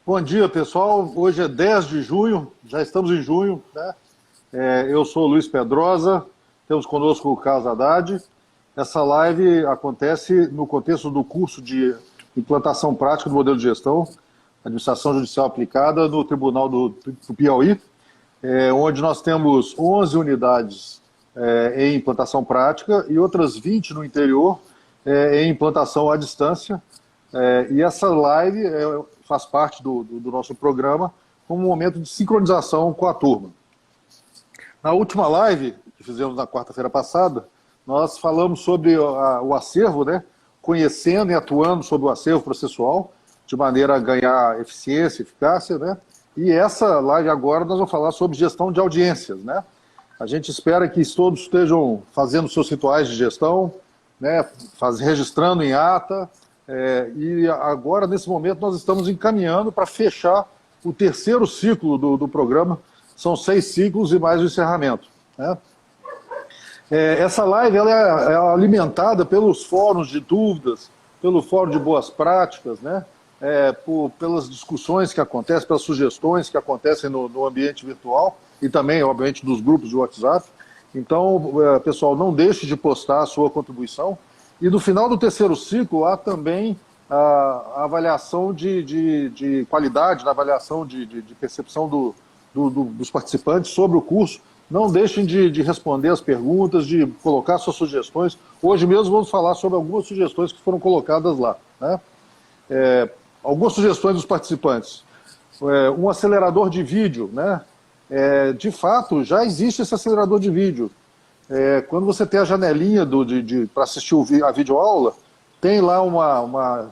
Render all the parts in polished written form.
Bom dia, pessoal. Hoje é 10 de junho, já estamos em junho, né? Eu sou o Luiz Pedrosa, temos conosco o Carlos Haddad. Essa live acontece no contexto do curso de implantação prática do modelo de gestão, administração judicial aplicada no Tribunal do Piauí, onde nós temos 11 unidades em implantação prática e outras 20 no interior em implantação à distância. E essa live faz parte do nosso programa como um momento de sincronização com a turma. Na última live que fizemos na quarta-feira passada, nós falamos sobre o acervo, né? Conhecendo e atuando sobre o acervo processual, de maneira a ganhar eficiência, eficácia, né? E essa live agora nós vamos falar sobre gestão de audiências, né? A gente espera que todos estejam fazendo seus rituais de gestão, né? Registrando em ata, e agora, nesse momento, nós estamos encaminhando para fechar o terceiro ciclo do programa. São 6 ciclos e mais o encerramento, né? Essa live ela é alimentada pelos fóruns de dúvidas, pelo fórum de boas práticas, né? Pelas discussões que acontecem, pelas sugestões que acontecem no ambiente virtual e também, obviamente, dos grupos de WhatsApp. Então, pessoal, não deixe de postar a sua contribuição. E no final do terceiro ciclo há também a avaliação de qualidade, a avaliação de percepção dos participantes sobre o curso. Não deixem de responder as perguntas, de colocar suas sugestões. Hoje mesmo vamos falar sobre algumas sugestões que foram colocadas lá, né? Algumas sugestões dos participantes. Um acelerador de vídeo, né? De fato, já existe esse acelerador de vídeo. Quando você tem a janelinha para assistir a videoaula, tem lá uma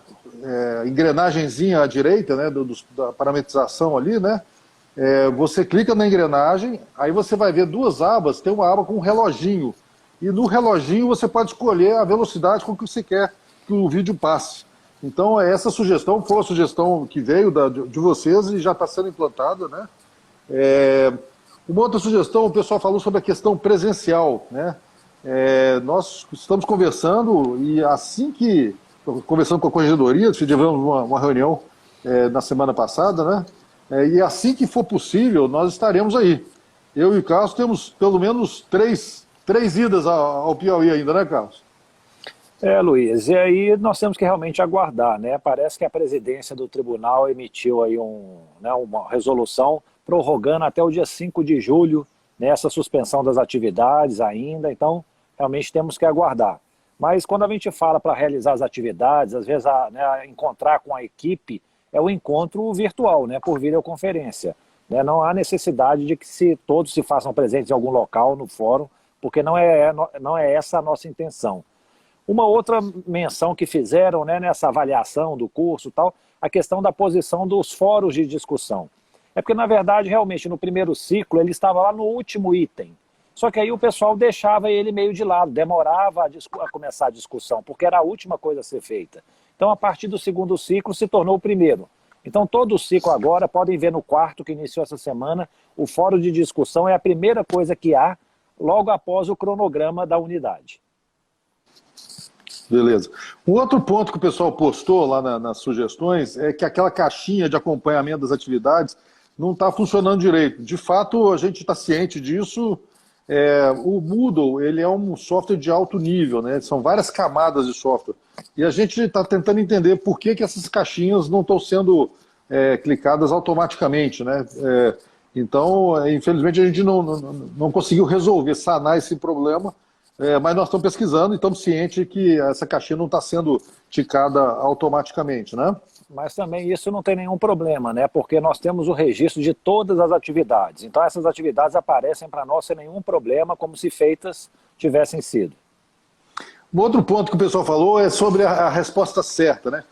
engrenagenzinha à direita, né, da parametrização ali, né? Você clica na engrenagem, aí você vai ver 2 abas, tem uma aba com um reloginho. E no reloginho você pode escolher a velocidade com que você quer que o vídeo passe. Então essa sugestão foi uma sugestão que veio de vocês e já está sendo implantada, né? Uma outra sugestão, o pessoal falou sobre a questão presencial, né? Nós estamos conversando e conversando com a corregedoria, tivemos uma reunião na semana passada, né? E assim que for possível, nós estaremos aí. Eu e o Carlos temos pelo menos três idas ao Piauí ainda, né, Carlos? Luiz, e aí nós temos que realmente aguardar, né? Parece que a presidência do tribunal emitiu aí uma resolução prorrogando até o dia 5 de julho, né, essa suspensão das atividades ainda, então realmente temos que aguardar. Mas quando a gente fala para realizar as atividades, às vezes encontrar com a equipe, é o encontro virtual, né, por videoconferência, né? Não há necessidade de que todos se façam presentes em algum local, no fórum, porque não é essa a nossa intenção. Uma outra menção que fizeram, né, nessa avaliação do curso, a questão da posição dos fóruns de discussão. Porque, na verdade, realmente, no primeiro ciclo, ele estava lá no último item. Só que aí o pessoal deixava ele meio de lado, demorava a começar a discussão, porque era a última coisa a ser feita. Então, a partir do segundo ciclo, se tornou o primeiro. Então, todo o ciclo agora, podem ver no quarto que iniciou essa semana, o fórum de discussão é a primeira coisa que há, logo após o cronograma da unidade. Beleza. Um outro ponto que o pessoal postou lá nas sugestões é que aquela caixinha de acompanhamento das atividades não está funcionando direito. De fato, a gente está ciente disso. O Moodle ele é um software de alto nível, né? São várias camadas de software. E a gente está tentando entender por que essas caixinhas não estão sendo clicadas automaticamente, né? Então, infelizmente, a gente não conseguiu resolver, sanar esse problema, mas nós estamos pesquisando e estamos cientes que essa caixinha não está sendo ticada automaticamente, né? Mas também isso não tem nenhum problema, né? Porque nós temos o registro de todas as atividades. Então essas atividades aparecem para nós sem nenhum problema, como se feitas tivessem sido. Um outro ponto que o pessoal falou é sobre a resposta certa, né?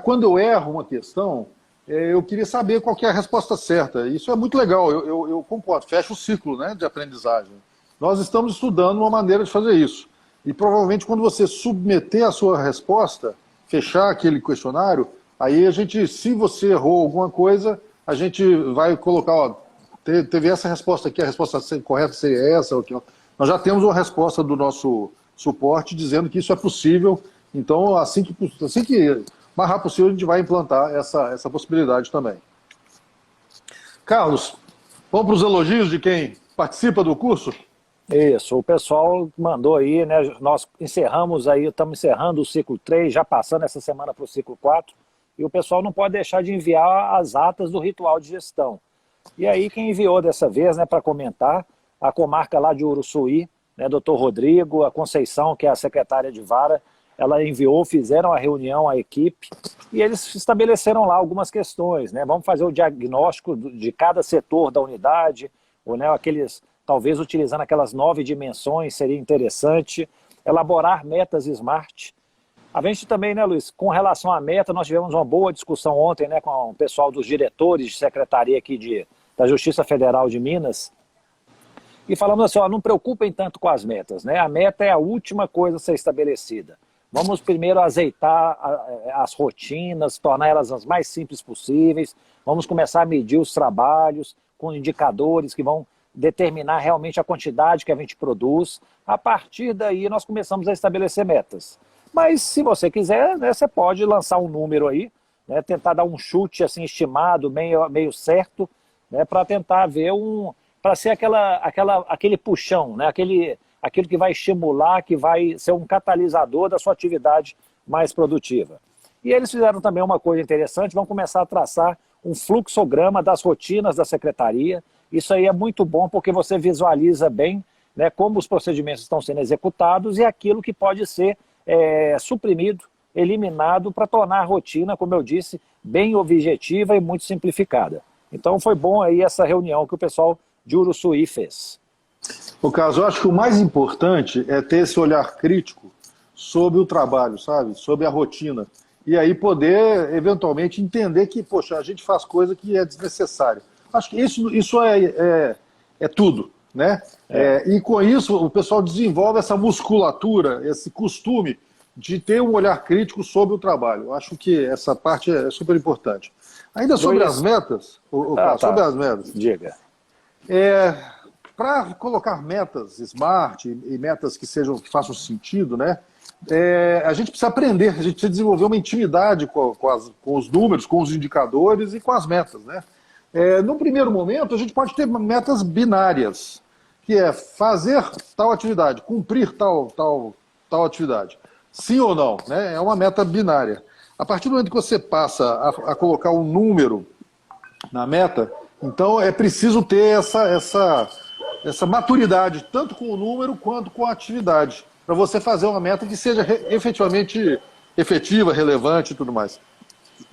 Quando eu erro uma questão, eu queria saber qual que é a resposta certa. Isso é muito legal, eu concordo, fecha o ciclo, né, de aprendizagem. Nós estamos estudando uma maneira de fazer isso. E provavelmente quando você submeter a sua resposta, fechar aquele questionário, aí se você errou alguma coisa, a gente vai colocar, teve essa resposta aqui, a resposta correta seria essa. Nós já temos uma resposta do nosso suporte dizendo que isso é possível, então assim que mais rápido possível a gente vai implantar essa possibilidade também. Carlos, vamos para os elogios de quem participa do curso? Isso, o pessoal mandou aí, né? Nós encerramos aí, estamos encerrando o ciclo 3, já passando essa semana para o ciclo 4, e o pessoal não pode deixar de enviar as atas do ritual de gestão. E aí quem enviou dessa vez, né, para comentar, a comarca lá de Uruçuí, né, doutor Rodrigo, a Conceição, que é a secretária de vara, ela enviou, fizeram a reunião, a equipe, e eles estabeleceram lá algumas questões, né? Vamos fazer o diagnóstico de cada setor da unidade, ou, né, aqueles, talvez utilizando aquelas 9 dimensões, seria interessante, elaborar metas SMART. A gente também, né, Luiz, com relação à meta, nós tivemos uma boa discussão ontem, né, com o pessoal dos diretores de secretaria aqui da Justiça Federal de Minas, e falamos assim, ó, não preocupem tanto com as metas, né? A meta é a última coisa a ser estabelecida. Vamos primeiro azeitar as rotinas, tornar elas as mais simples possíveis, vamos começar a medir os trabalhos com indicadores que vão determinar realmente a quantidade que a gente produz. A partir daí nós começamos a estabelecer metas. Mas se você quiser, né, você pode lançar um número aí, né, tentar dar um chute assim, estimado, meio certo, né, para tentar ver para ser aquele puxão, né, aquilo que vai estimular, que vai ser um catalisador da sua atividade mais produtiva. E eles fizeram também uma coisa interessante, vão começar a traçar um fluxograma das rotinas da secretaria. Isso aí é muito bom porque você visualiza bem, né, como os procedimentos estão sendo executados e aquilo que pode ser suprimido, eliminado para tornar a rotina, como eu disse, bem objetiva e muito simplificada. Então foi bom aí essa reunião que o pessoal de Uruçuí fez. No caso, eu acho que o mais importante é ter esse olhar crítico sobre o trabalho, sabe? Sobre a rotina. E aí poder, eventualmente, entender que, poxa, a gente faz coisa que é desnecessária. Acho que isso é tudo, né? E com isso o pessoal desenvolve essa musculatura, esse costume de ter um olhar crítico sobre o trabalho. Eu acho que essa parte é super importante. Ainda sobre as metas, sobre as metas. Diga. Para colocar metas SMART e metas que façam sentido, né? A gente precisa aprender, a gente precisa desenvolver uma intimidade com os números, com os indicadores e com as metas, né? No primeiro momento, a gente pode ter metas binárias, que é fazer tal atividade, cumprir tal atividade. Sim ou não, né? É uma meta binária. A partir do momento que você passa a colocar um número na meta, então é preciso ter essa maturidade, tanto com o número quanto com a atividade, para você fazer uma meta que seja efetivamente efetiva, relevante e tudo mais.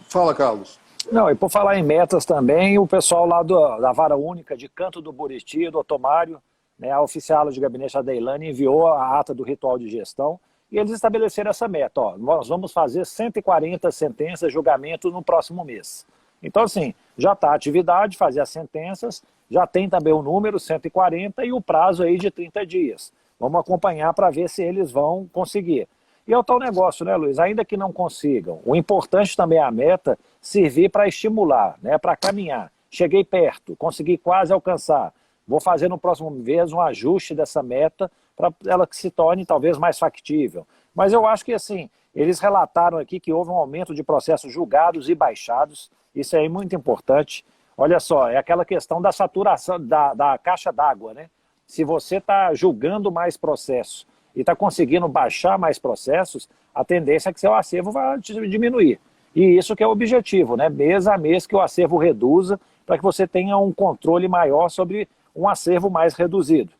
Fala, Carlos. Não, e por falar em metas também, o pessoal lá da Vara Única de Canto do Buriti, do Otomário, né, a oficial de gabinete, a Deilane, enviou a ata do ritual de gestão e eles estabeleceram essa meta. Ó, nós vamos fazer 140 sentenças, julgamento no próximo mês. Então, assim, já está a atividade, fazer as sentenças, já tem também o número, 140, e o prazo aí de 30 dias. Vamos acompanhar para ver se eles vão conseguir. E é o tal negócio, né, Luiz? Ainda que não consigam, o importante também é a meta servir para estimular, né, para caminhar. Cheguei perto, consegui quase alcançar. Vou fazer no próximo mês um ajuste dessa meta para ela que se torne talvez mais factível. Mas eu acho que, assim, eles relataram aqui que houve um aumento de processos julgados e baixados. Isso é muito importante. Olha só, é aquela questão da saturação da caixa d'água, né? Se você está julgando mais processos e está conseguindo baixar mais processos, a tendência é que seu acervo vai diminuir. E isso que é o objetivo, né? Mês a mês que o acervo reduza para que você tenha um controle maior sobre um acervo mais reduzido.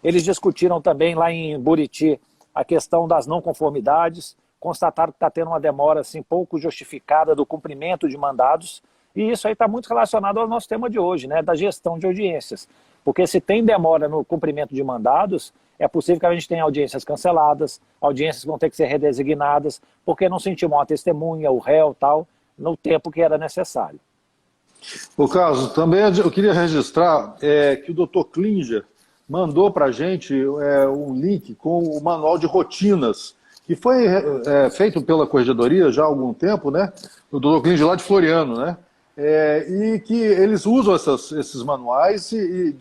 Eles discutiram também lá em Buriti a questão das não conformidades, constataram que está tendo uma demora assim, pouco justificada do cumprimento de mandados, e isso aí está muito relacionado ao nosso tema de hoje, né, da gestão de audiências. Porque se tem demora no cumprimento de mandados, é possível que a gente tenha audiências canceladas, audiências que vão ter que ser redesignadas, porque não se intimou a testemunha, o réu, tal, no tempo que era necessário. O Carlos, também eu queria registrar que o Dr. Klinger mandou para a gente um link com o manual de rotinas, que foi feito pela Corregedoria já há algum tempo, né? O Dr. Klinger lá de Floriano, né? E que eles usam esses manuais e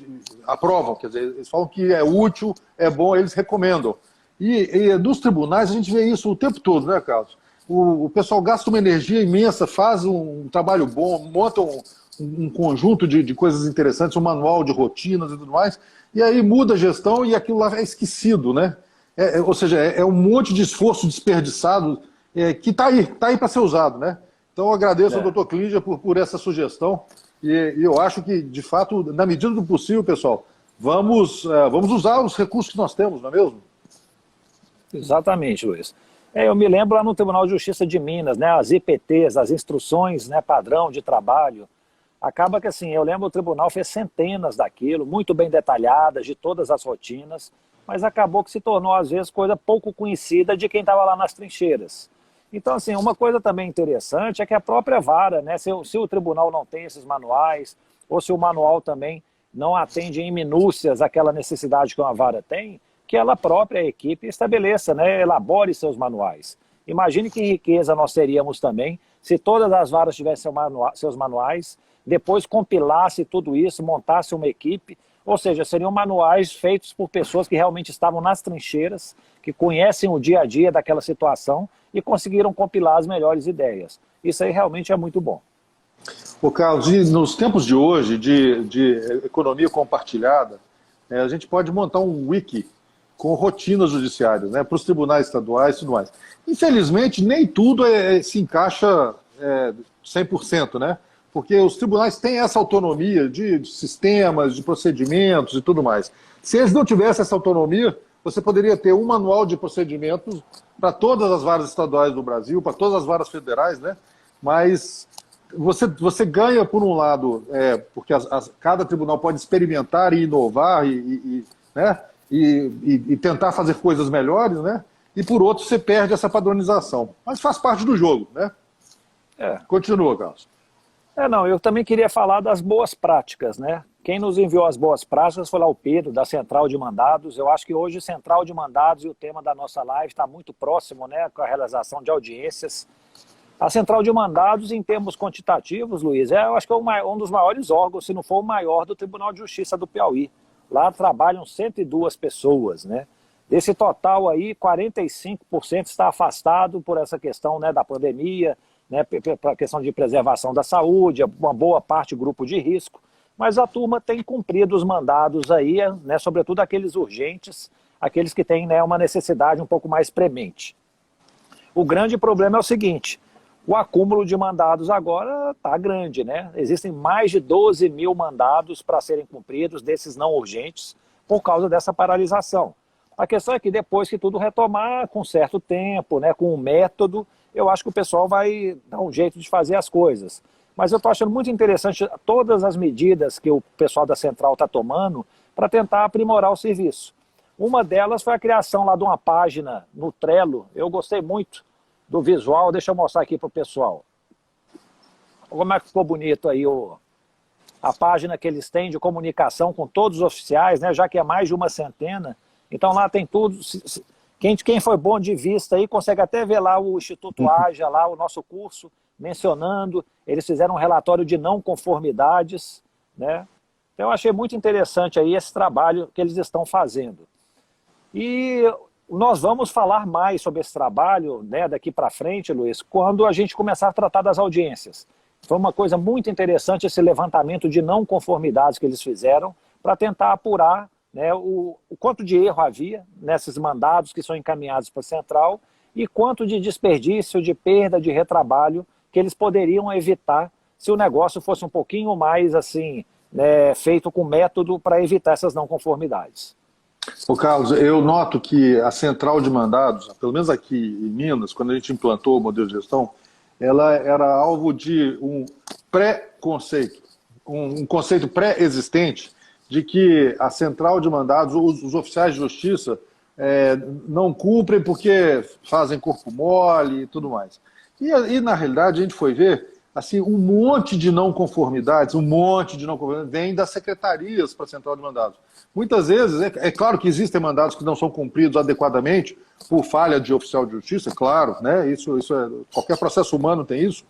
aprovam, quer dizer, eles falam que é útil, é bom, eles recomendam. E nos tribunais a gente vê isso o tempo todo, né, Carlos? O pessoal gasta uma energia imensa, faz um trabalho bom, monta um conjunto de coisas interessantes, um manual de rotinas e tudo mais, e aí muda a gestão e aquilo lá é esquecido, né? Ou seja, é um monte de esforço desperdiçado que está aí para ser usado, né? Então eu agradeço ao Dr. Clídia por essa sugestão e eu acho que, de fato, na medida do possível, pessoal, vamos usar os recursos que nós temos, não é mesmo? Exatamente, Luiz. Eu me lembro lá no Tribunal de Justiça de Minas, né, as IPTs, as instruções, né, padrão de trabalho. Acaba que assim, eu lembro o tribunal fez centenas daquilo, muito bem detalhadas, de todas as rotinas, mas acabou que se tornou, às vezes, coisa pouco conhecida de quem estava lá nas trincheiras. Então, assim, uma coisa também interessante é que a própria vara, né, se o tribunal não tem esses manuais, ou se o manual também não atende em minúcias aquela necessidade que uma vara tem, que ela própria, a equipe, estabeleça, né, elabore seus manuais. Imagine que riqueza nós teríamos também se todas as varas tivessem seus manuais, depois compilasse tudo isso, montasse uma equipe, ou seja, seriam manuais feitos por pessoas que realmente estavam nas trincheiras, que conhecem o dia a dia daquela situação e conseguiram compilar as melhores ideias. Isso aí realmente é muito bom. Ô Carlos, e nos tempos de hoje, de economia compartilhada, a gente pode montar um wiki com rotinas judiciárias, né, para os tribunais estaduais e tudo mais. Infelizmente, nem tudo se encaixa 100%, né? Porque os tribunais têm essa autonomia de sistemas, de procedimentos e tudo mais. Se eles não tivessem essa autonomia, você poderia ter um manual de procedimentos para todas as varas estaduais do Brasil, para todas as varas federais, né? Mas você ganha, por um lado, porque cada tribunal pode experimentar e inovar né? E tentar fazer coisas melhores, né? E por outro, você perde essa padronização. Mas faz parte do jogo, né? Continua, Carlos. Não, eu também queria falar das boas práticas, né? Quem nos enviou as boas práticas foi lá o Pedro, da Central de Mandados. Eu acho que hoje Central de Mandados e o tema da nossa live está muito próximo, né? Com a realização de audiências. A Central de Mandados, em termos quantitativos, Luiz, eu acho que é um dos maiores órgãos, se não for o maior, do Tribunal de Justiça do Piauí. Lá trabalham 102 pessoas, né? Desse total aí, 45% está afastado por essa questão, né, da pandemia, né, para a questão de preservação da saúde, uma boa parte grupo de risco, mas a turma tem cumprido os mandados aí, né, sobretudo aqueles urgentes, aqueles que têm, né, uma necessidade um pouco mais premente. O grande problema é o seguinte: o acúmulo de mandados agora está grande, né? Existem mais de 12 mil mandados para serem cumpridos, desses não urgentes, por causa dessa paralisação. A questão é que depois que tudo retomar, com certo tempo, né, com um método, eu acho que o pessoal vai dar um jeito de fazer as coisas. Mas eu estou achando muito interessante todas as medidas que o pessoal da Central está tomando para tentar aprimorar o serviço. Uma delas foi a criação lá de uma página no Trello. Eu gostei muito do visual, deixa eu mostrar aqui para o pessoal. Como é que ficou bonito aí a página que eles têm de comunicação com todos os oficiais, né, já que é mais de uma centena. Então lá tem tudo. Quem foi bom de vista aí consegue até ver lá o Instituto Haja, lá o nosso curso, mencionando. Eles fizeram um relatório de não conformidades, né? Então eu achei muito interessante aí esse trabalho que eles estão fazendo. E nós vamos falar mais sobre esse trabalho, né, daqui para frente, Luiz, quando a gente começar a tratar das audiências. Foi uma coisa muito interessante esse levantamento de não conformidades que eles fizeram para tentar apurar, né, o quanto de erro havia nesses mandados que são encaminhados para a Central e quanto de desperdício, de perda, de retrabalho que eles poderiam evitar se o negócio fosse um pouquinho mais assim, né, feito com método para evitar essas não conformidades. Ô Carlos, eu noto que a Central de Mandados, pelo menos aqui em Minas, quando a gente implantou o modelo de gestão, ela era alvo de um pré-conceito, um conceito pré-existente de que a Central de Mandados, os oficiais de justiça, não cumprem porque fazem corpo mole e tudo mais. E na realidade, a gente foi ver assim, um monte de não conformidades vem das secretarias para a Central de Mandados. Muitas vezes, é claro que existem mandados que não são cumpridos adequadamente por falha de oficial de justiça, claro, né? Isso qualquer processo humano tem isso,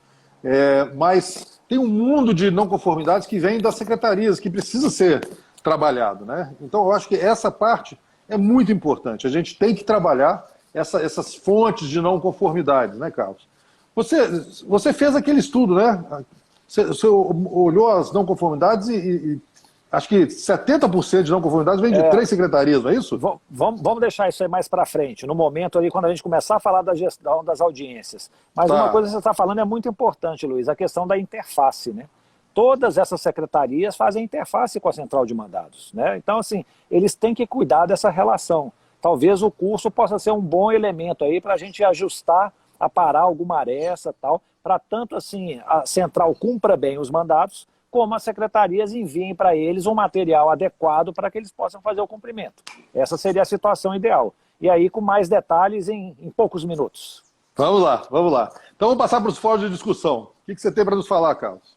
mas tem um mundo de não conformidades que vem das secretarias, que precisa ser trabalhado, né? Então, eu acho que essa parte é muito importante. A gente tem que trabalhar essas fontes de não conformidades, né, Carlos? Você fez aquele estudo, né? Você olhou as não conformidades e acho que 70% de não conformidades vem de 3 secretarias, não é isso? Vamos deixar isso aí mais para frente, no momento ali, quando a gente começar a falar da gestão das audiências. Mas uma coisa que você está falando é muito importante, Luiz, a questão da interface, né? Todas essas secretarias fazem interface com a central de mandados, né? Então, assim, eles têm que cuidar dessa relação. Talvez o curso possa ser um bom elemento aí para a gente ajustar, aparar alguma aresta, tal, para tanto assim a central cumpra bem os mandados, como as secretarias enviem para eles um material adequado para que eles possam fazer o cumprimento. Essa seria a situação ideal. E aí, com mais detalhes em poucos minutos. Vamos lá, vamos lá. Então vamos passar para os fóruns de discussão. O que você tem para nos falar, Carlos?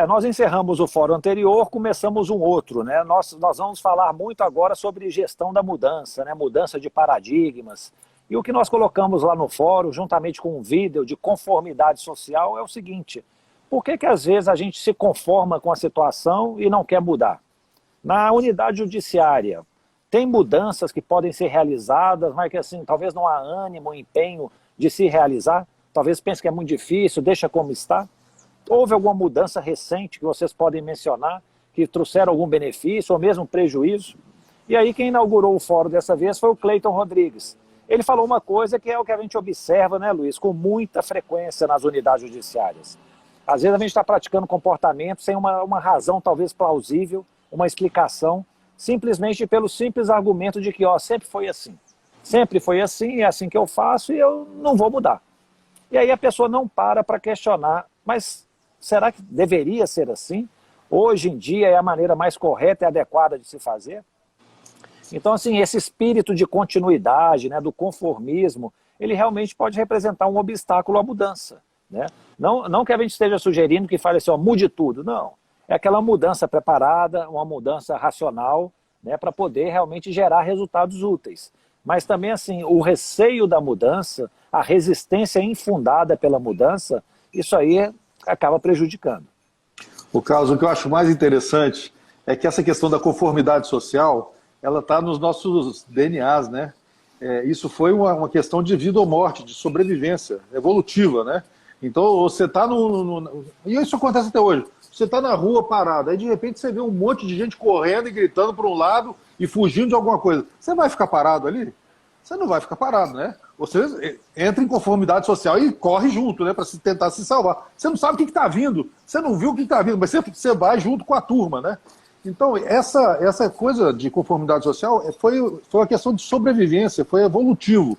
Nós encerramos o fórum anterior, começamos um outro, né? Nós vamos falar muito agora sobre gestão da mudança, né? Mudança de paradigmas. E o que nós colocamos lá no fórum, juntamente com um vídeo de conformidade social, é o seguinte: por que às vezes a gente se conforma com a situação e não quer mudar? Na unidade judiciária, tem mudanças que podem ser realizadas, mas que assim, talvez não há ânimo, empenho de se realizar, talvez pense que é muito difícil, deixa como está. Houve alguma mudança recente que vocês podem mencionar, que trouxeram algum benefício ou mesmo prejuízo? E aí quem inaugurou o fórum dessa vez foi o Cleiton Rodrigues. Ele falou uma coisa que é o que a gente observa, né, Luiz, com muita frequência nas unidades judiciárias. Às vezes a gente está praticando comportamento sem uma razão talvez plausível, uma explicação, simplesmente pelo simples argumento de que sempre foi assim. Sempre foi assim, é assim que eu faço e eu não vou mudar. E aí a pessoa não para questionar, mas será que deveria ser assim? Hoje em dia é a maneira mais correta e adequada de se fazer? Então, assim, esse espírito de continuidade, né, do conformismo, ele realmente pode representar um obstáculo à mudança, né? Não que a gente esteja sugerindo que fale assim, mude tudo, não. É aquela mudança preparada, uma mudança racional, né, para poder realmente gerar resultados úteis. Mas também, assim, o receio da mudança, a resistência infundada pela mudança, isso aí acaba prejudicando. O Carlos, o que eu acho mais interessante é que essa questão da conformidade social, ela está nos nossos DNAs, né? Isso foi uma questão de vida ou morte, de sobrevivência evolutiva, né? Então, você está E isso acontece até hoje. Você está na rua parado, aí de repente você vê um monte de gente correndo e gritando para um lado e fugindo de alguma coisa. Você vai ficar parado ali? Você não vai ficar parado, né? Você entra em conformidade social e corre junto, né? Para tentar se salvar. Você não sabe o que está vindo, você não viu o que está vindo, mas você vai junto com a turma, né? Então, essa coisa de conformidade social foi uma questão de sobrevivência, foi evolutivo.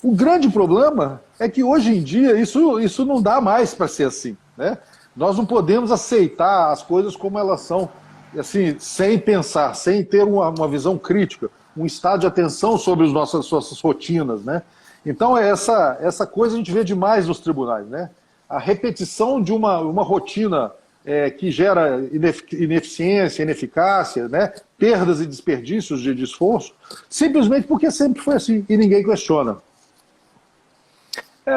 O grande problema é que hoje em dia isso não dá mais para ser assim, né? Nós não podemos aceitar as coisas como elas são, assim, sem pensar, sem ter uma visão crítica, um estado de atenção sobre as nossas rotinas, né? Então, essa coisa a gente vê demais nos tribunais, né? A repetição de uma rotina que gera ineficiência, ineficácia, né? Perdas e desperdícios de esforço, simplesmente porque sempre foi assim e ninguém questiona.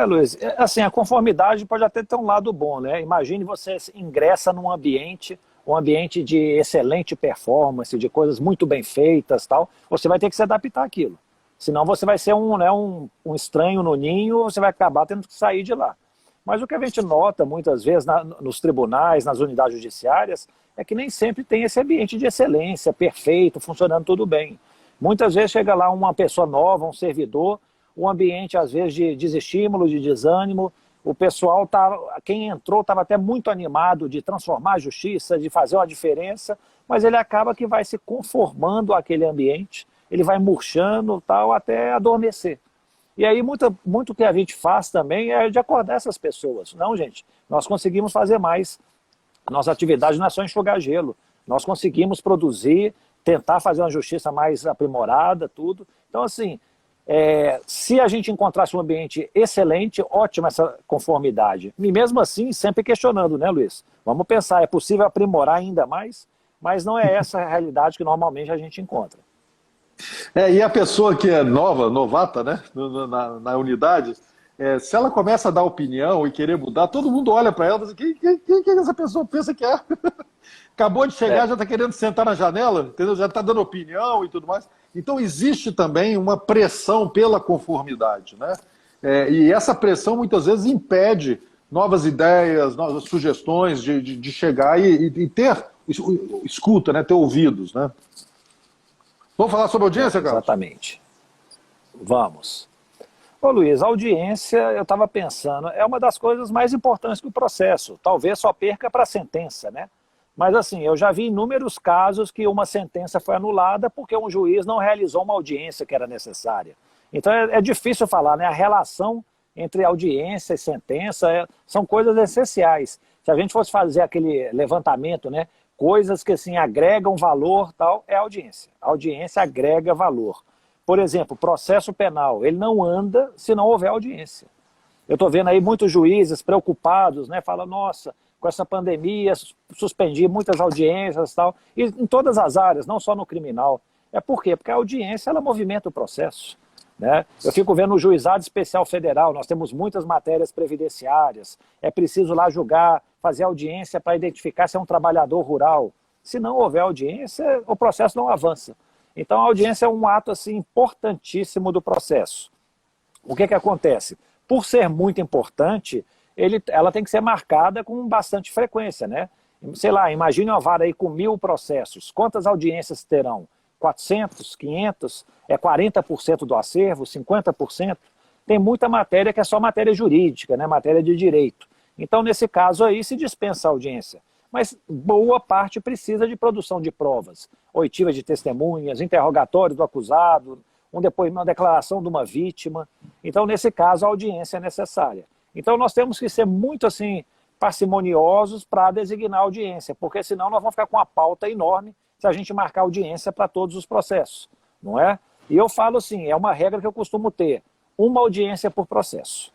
Luiz, assim, a conformidade pode até ter um lado bom, né? Imagine você ingressa num ambiente, um ambiente de excelente performance, de coisas muito bem feitas, tal, você vai ter que se adaptar àquilo. Senão você vai ser um estranho no ninho, você vai acabar tendo que sair de lá. Mas o que a gente nota muitas vezes nos tribunais, nas unidades judiciárias, é que nem sempre tem esse ambiente de excelência, perfeito, funcionando tudo bem. Muitas vezes chega lá uma pessoa nova, um servidor, um ambiente às vezes de desestímulo, de desânimo, o pessoal, quem entrou estava até muito animado de transformar a justiça, de fazer uma diferença, mas ele acaba que vai se conformando àquele ambiente, ele vai murchando tal, até adormecer. E aí muito que a gente faz também é de acordar essas pessoas. Não, gente, nós conseguimos fazer mais. Nossa atividade não é só enxugar gelo. Nós conseguimos produzir, tentar fazer uma justiça mais aprimorada, tudo. Então, assim, se a gente encontrasse um ambiente excelente, ótima essa conformidade. E mesmo assim, sempre questionando, né, Luiz? Vamos pensar, é possível aprimorar ainda mais? Mas não é essa a realidade que normalmente a gente encontra. E a pessoa que é novata, né, na unidade, se ela começa a dar opinião e querer mudar, todo mundo olha para ela e diz, quem que essa pessoa pensa que é? Acabou de chegar, já está querendo sentar na janela, entendeu? Já está dando opinião e tudo mais. Então existe também uma pressão pela conformidade, né? E essa pressão muitas vezes impede novas ideias, novas sugestões de chegar e ter escuta, né? Ter ouvidos, né? Vamos falar sobre audiência, Carlos? Exatamente. Vamos. Ô Luiz, a audiência, eu estava pensando, é uma das coisas mais importantes do processo. Talvez só perca para a sentença, né? Mas assim, eu já vi inúmeros casos que uma sentença foi anulada porque um juiz não realizou uma audiência que era necessária. Então é difícil falar, né? A relação entre audiência e sentença são coisas essenciais. Se a gente fosse fazer aquele levantamento, né? Coisas que assim, agregam valor, tal, é a audiência. A audiência agrega valor. Por exemplo, processo penal, ele não anda se não houver audiência. Eu estou vendo aí muitos juízes preocupados, né? Falam, nossa, com essa pandemia, suspendi muitas audiências e tal. E em todas as áreas, não só no criminal. É por quê? Porque a audiência, ela movimenta o processo. Né? Eu fico vendo o Juizado Especial Federal, nós temos muitas matérias previdenciárias, é preciso lá julgar, fazer audiência para identificar se é um trabalhador rural. Se não houver audiência, o processo não avança. Então a audiência é um ato assim, importantíssimo do processo. O que acontece? Por ser muito importante, ela tem que ser marcada com bastante frequência, né? Sei lá, imagine uma vara aí com 1000 processos. Quantas audiências terão? 400, 500? É 40% do acervo? 50%? Tem muita matéria que é só matéria jurídica, né? Matéria de direito. Então, nesse caso aí, se dispensa a audiência. Mas boa parte precisa de produção de provas, oitivas de testemunhas, interrogatório do acusado, uma declaração de uma vítima. Então, nesse caso, a audiência é necessária. Então, nós temos que ser muito assim, parcimoniosos para designar a audiência, porque senão nós vamos ficar com uma pauta enorme se a gente marcar audiência para todos os processos, não é? E eu falo assim, é uma regra que eu costumo ter, uma audiência por processo.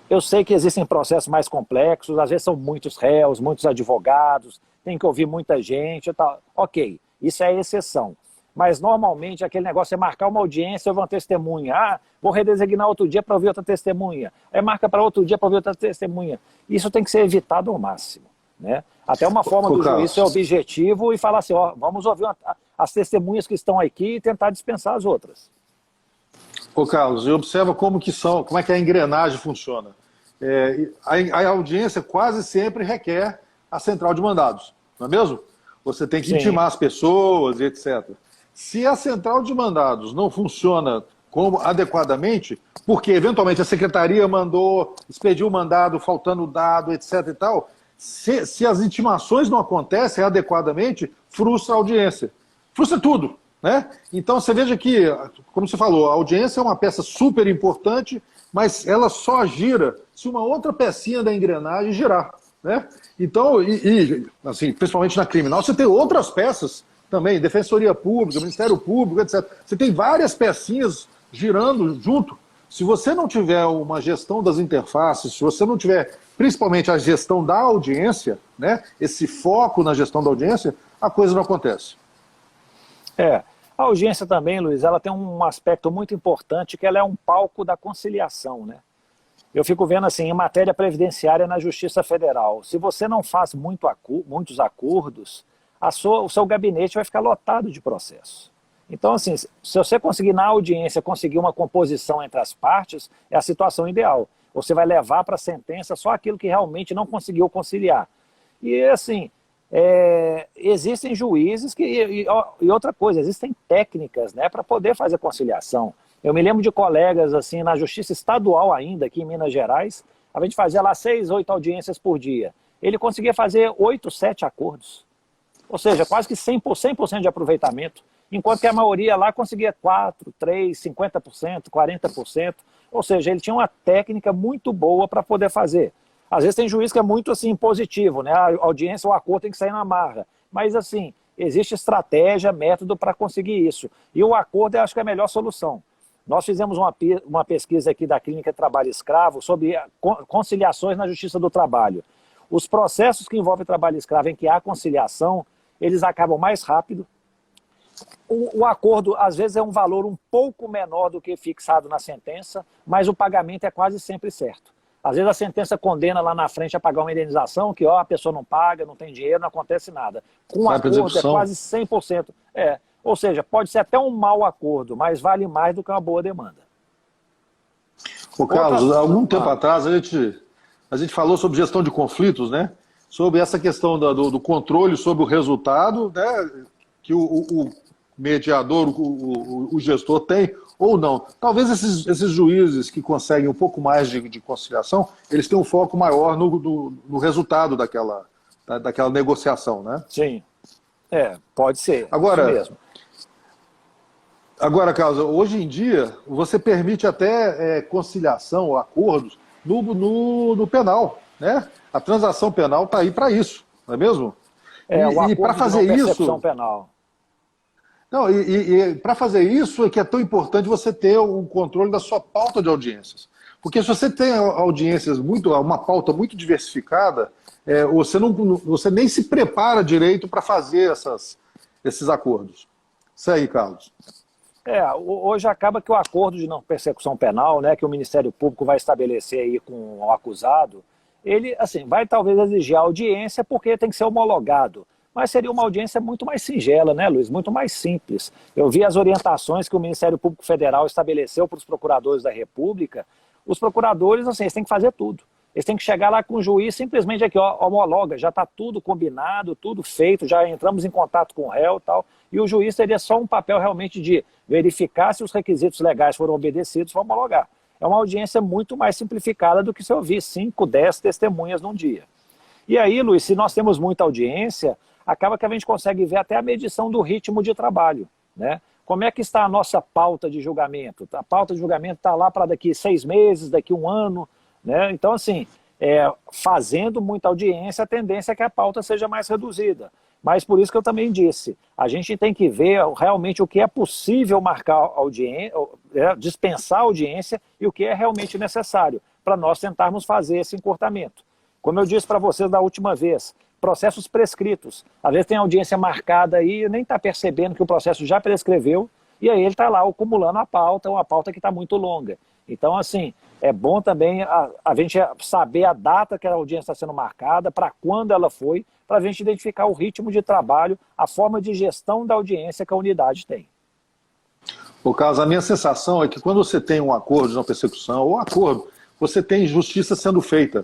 Eu sei que existem processos mais complexos, às vezes são muitos réus, muitos advogados, tem que ouvir muita gente e tal. Ok, isso é exceção. Mas normalmente aquele negócio é marcar uma audiência, ouvir uma testemunha. Ah, vou redesignar outro dia para ouvir outra testemunha. Aí marca para outro dia para ouvir outra testemunha. Isso tem que ser evitado ao máximo. Né? Até uma forma do juiz ser objetivo e falar assim, ó, vamos ouvir as testemunhas que estão aqui e tentar dispensar as outras. Ô Carlos, e observa como é que a engrenagem funciona. A audiência quase sempre requer a central de mandados, não é mesmo? Você tem que intimar as pessoas e etc. Se a central de mandados não funciona adequadamente, porque eventualmente a secretaria expediu o mandado, faltando dado, etc. e tal, se as intimações não acontecem adequadamente, frustra a audiência. Frustra tudo. Né? Então você veja que, como você falou, a audiência é uma peça super importante, mas ela só gira se uma outra pecinha da engrenagem girar. Né? Então, assim, principalmente na criminal, você tem outras peças também, Defensoria Pública, Ministério Público, etc. Você tem várias pecinhas girando junto. Se você não tiver uma gestão das interfaces, se você não tiver principalmente a gestão da audiência, né, esse foco na gestão da audiência, a coisa não acontece. A audiência também, Luiz, ela tem um aspecto muito importante, que ela é um palco da conciliação, né? Eu fico vendo assim, em matéria previdenciária na Justiça Federal, se você não faz muitos acordos, o seu gabinete vai ficar lotado de processos. Então, assim, se você conseguir na audiência, conseguir uma composição entre as partes, é a situação ideal. Você vai levar para a sentença só aquilo que realmente não conseguiu conciliar. E, assim, existem juízes e outra coisa, existem técnicas, né, para poder fazer conciliação. Eu me lembro de colegas assim, na Justiça Estadual ainda, aqui em Minas Gerais, a gente fazia lá 6, 8 audiências por dia. Ele conseguia fazer 8, 7 acordos. Ou seja, quase que 100% de aproveitamento. Enquanto que a maioria lá conseguia 4, 3, 50%, 40%. Ou seja, ele tinha uma técnica muito boa para poder fazer. Às vezes tem juiz que é muito assim, positivo, né? A audiência, o acordo tem que sair na marra. Mas assim, existe estratégia, método para conseguir isso. E o acordo eu acho que é a melhor solução. Nós fizemos uma pesquisa aqui da Clínica Trabalho Escravo sobre conciliações na Justiça do Trabalho. Os processos que envolvem trabalho escravo em que há conciliação, eles acabam mais rápido. O acordo, às vezes, é um valor um pouco menor do que fixado na sentença, mas o pagamento é quase sempre certo. Às vezes a sentença condena lá na frente a pagar uma indenização, que a pessoa não paga, não tem dinheiro, não acontece nada. Com o acordo é quase 100%. Ou seja, pode ser até um mau acordo, mas vale mais do que uma boa demanda. Ô Carlos, algum tempo atrás a gente a gente falou sobre gestão de conflitos, né? Sobre essa questão do controle sobre o resultado, né? Que o mediador, o gestor tem, ou não. Talvez esses juízes que conseguem um pouco mais de conciliação, eles têm um foco maior no resultado daquela negociação, né? Sim, pode ser, Agora, isso mesmo. Agora, Carlos, hoje em dia, você permite até conciliação ou acordos no penal, né? A transação penal está aí para isso, não é mesmo? O E para acordo de fazer não percepção isso... penal. Não, para fazer isso é que é tão importante você ter o controle da sua pauta de audiências. Porque se você tem audiências uma pauta muito diversificada, você nem se prepara direito para fazer esses acordos. Isso aí, Carlos. Hoje acaba que o acordo de não persecução penal, né, que o Ministério Público vai estabelecer aí com o acusado, ele assim, vai talvez exigir audiência porque tem que ser homologado. Mas seria uma audiência muito mais singela, né, Luiz? Muito mais simples. Eu vi as orientações que o Ministério Público Federal estabeleceu para os procuradores da República. Os procuradores, assim, eles têm que fazer tudo. Eles têm que chegar lá com o juiz, simplesmente aqui, ó, homologa, já está tudo combinado, tudo feito, já entramos em contato com o réu e tal. E o juiz teria só um papel realmente de verificar se os requisitos legais foram obedecidos para homologar. É uma audiência muito mais simplificada do que se eu ouvir 5, 10 testemunhas num dia. E aí, Luiz, se nós temos muita audiência, acaba que a gente consegue ver até a medição do ritmo de trabalho, né? Como é que está a nossa pauta de julgamento? A pauta de julgamento está lá para daqui 6 meses, daqui 1 ano, né? Então, assim, fazendo muita audiência, a tendência é que a pauta seja mais reduzida. Mas por isso que eu também disse, a gente tem que ver realmente o que é possível marcar audiência, dispensar audiência e o que é realmente necessário, para nós tentarmos fazer esse encurtamento. Como eu disse para vocês da última vez, processos prescritos. Às vezes tem audiência marcada aí e nem está percebendo que o processo já prescreveu, e aí ele está lá acumulando a pauta, uma pauta que está muito longa. Então, assim, é bom também a gente saber a data que a audiência está sendo marcada, para quando ela foi, para a gente identificar o ritmo de trabalho, a forma de gestão da audiência que a unidade tem. Por causa, a minha sensação é que quando você tem um acordo de não persecução, ou acordo, você tem justiça sendo feita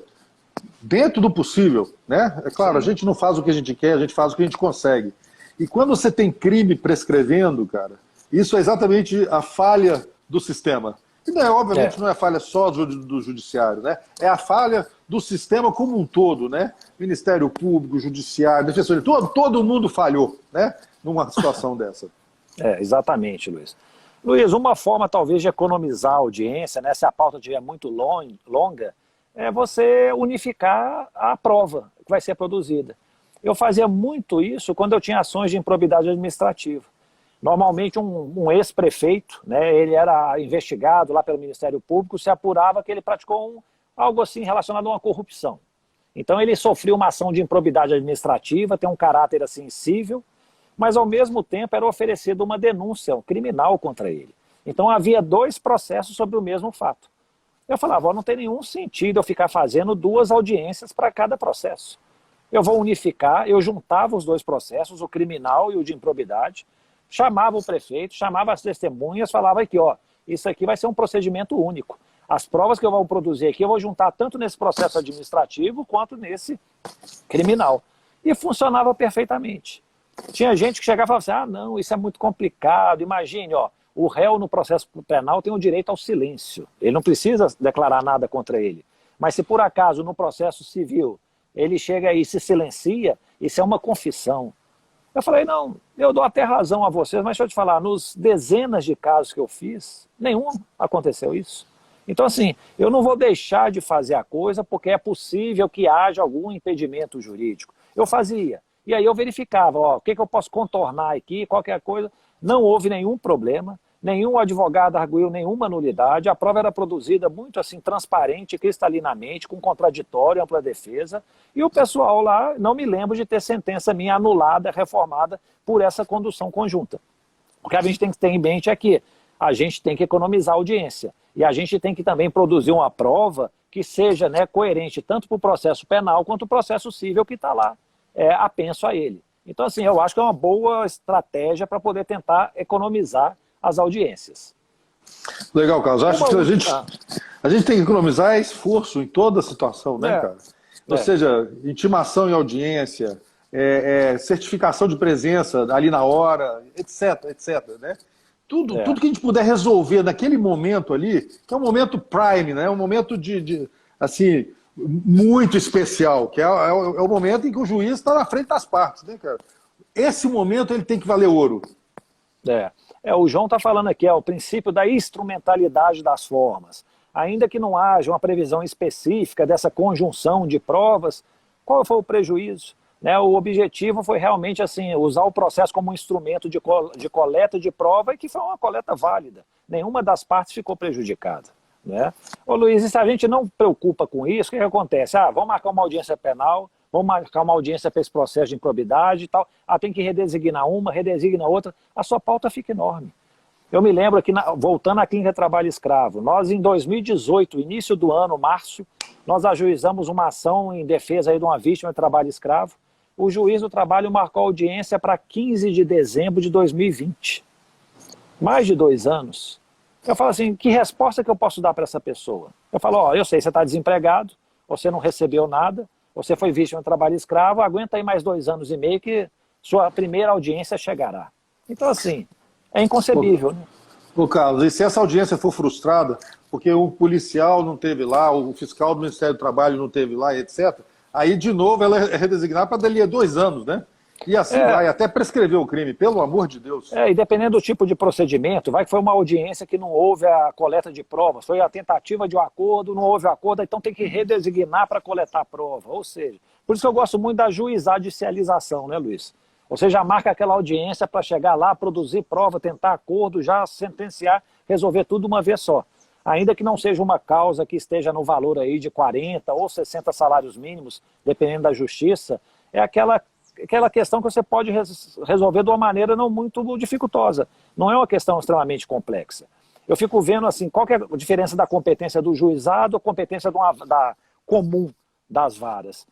dentro do possível, né? É claro, Sim. A gente não faz o que a gente quer, a gente faz o que a gente consegue. E quando você tem crime prescrevendo, cara, isso é exatamente a falha do sistema. E obviamente não é a falha só do judiciário, né? É a falha do sistema como um todo, né? Ministério Público, Judiciário, Defensoria, todo mundo falhou, né? Numa situação dessa. Exatamente, Luiz. Luiz, uma forma talvez de economizar a audiência, né, se a pauta estiver muito longa, é você unificar a prova que vai ser produzida. Eu fazia muito isso quando eu tinha ações de improbidade administrativa. Normalmente um ex-prefeito, né, ele era investigado lá pelo Ministério Público, se apurava que ele praticou algo assim relacionado a uma corrupção. Então ele sofreu uma ação de improbidade administrativa, tem um caráter assim cível, mas ao mesmo tempo era oferecida uma denúncia criminal contra ele. Então havia 2 processos sobre o mesmo fato. Eu falava, não tem nenhum sentido eu ficar fazendo 2 audiências para cada processo. Eu vou unificar, eu juntava os 2 processos, o criminal e o de improbidade, chamava o prefeito, chamava as testemunhas, falava aqui, ó, isso aqui vai ser um procedimento único. As provas que eu vou produzir aqui, eu vou juntar tanto nesse processo administrativo quanto nesse criminal. E funcionava perfeitamente. Tinha gente que chegava e falava assim, não, isso é muito complicado, imagine, ó, o réu no processo penal tem o direito ao silêncio. Ele não precisa declarar nada contra ele. Mas se por acaso no processo civil ele chega aí e se silencia, isso é uma confissão. Eu falei, não, eu dou até razão a vocês, mas deixa eu te falar, nos dezenas de casos que eu fiz, nenhum aconteceu isso. Então, assim, eu não vou deixar de fazer a coisa porque é possível que haja algum impedimento jurídico. Eu fazia. E aí eu verificava, ó, o que eu posso contornar aqui, qualquer coisa. Não houve nenhum problema, nenhum advogado arguiu nenhuma nulidade, a prova era produzida muito assim, transparente, cristalinamente, com contraditório, ampla defesa, e o pessoal lá, não me lembro de ter sentença minha anulada, reformada por essa condução conjunta. O que a gente tem que ter em mente é que a gente tem que economizar a audiência, e a gente tem que também produzir uma prova que seja, né, coerente tanto para o processo penal quanto o processo civil que está lá apenso a ele. Então, assim, eu acho que é uma boa estratégia para poder tentar economizar as audiências. Legal, Carlos. Acho que última... a gente tem que economizar esforço em toda a situação, né, cara? Ou seja, intimação em audiência, certificação de presença ali na hora, etc, etc, né? Tudo que a gente puder resolver naquele momento ali, que é um momento prime, né? Um momento assim, muito especial, que é o momento em que o juiz está na frente das partes, né, cara? Esse momento ele tem que valer ouro. O João está falando aqui, o princípio da instrumentalidade das formas. Ainda que não haja uma previsão específica dessa conjunção de provas, qual foi o prejuízo? Né, o objetivo foi realmente assim, usar o processo como um instrumento de coleta de prova e que foi uma coleta válida. Nenhuma das partes ficou prejudicada. Né? Ô Luiz, e se a gente não preocupa com isso, o que acontece? Vamos marcar uma audiência penal, vamos marcar uma audiência para esse processo de improbidade e tal. Tem que redesignar uma, redesigna outra, a sua pauta fica enorme. Eu me lembro que, voltando à clínica de trabalho escravo, nós em 2018, início do ano, março, nós ajuizamos uma ação em defesa aí de uma vítima de trabalho escravo. O juiz do trabalho marcou a audiência para 15 de dezembro de 2020. Mais de 2 anos. Eu falo assim, que resposta que eu posso dar para essa pessoa? Eu falo, eu sei, você está desempregado, você não recebeu nada, você foi vítima de trabalho escravo, aguenta aí mais 2 anos e meio que sua primeira audiência chegará. Então, assim, é inconcebível. Né? Ô, Carlos, e se essa audiência for frustrada, porque o policial não teve lá, o fiscal do Ministério do Trabalho não teve lá, etc., aí, de novo, ela é redesignada para dali a 2 anos, né? E assim vai, até prescrever o crime, pelo amor de Deus. E dependendo do tipo de procedimento, vai que foi uma audiência que não houve a coleta de provas, foi a tentativa de um acordo, não houve acordo, então tem que redesignar para coletar a prova. Ou seja, por isso que eu gosto muito da juizadicialização, né, Luiz? Você já marca aquela audiência para chegar lá, produzir prova, tentar acordo, já sentenciar, resolver tudo uma vez só. Ainda que não seja uma causa que esteja no valor aí de 40 ou 60 salários mínimos, dependendo da justiça, é aquela questão que você pode resolver de uma maneira não muito dificultosa. Não é uma questão extremamente complexa. Eu fico vendo assim, qual que é a diferença da competência do juizado ou competência da comum das varas.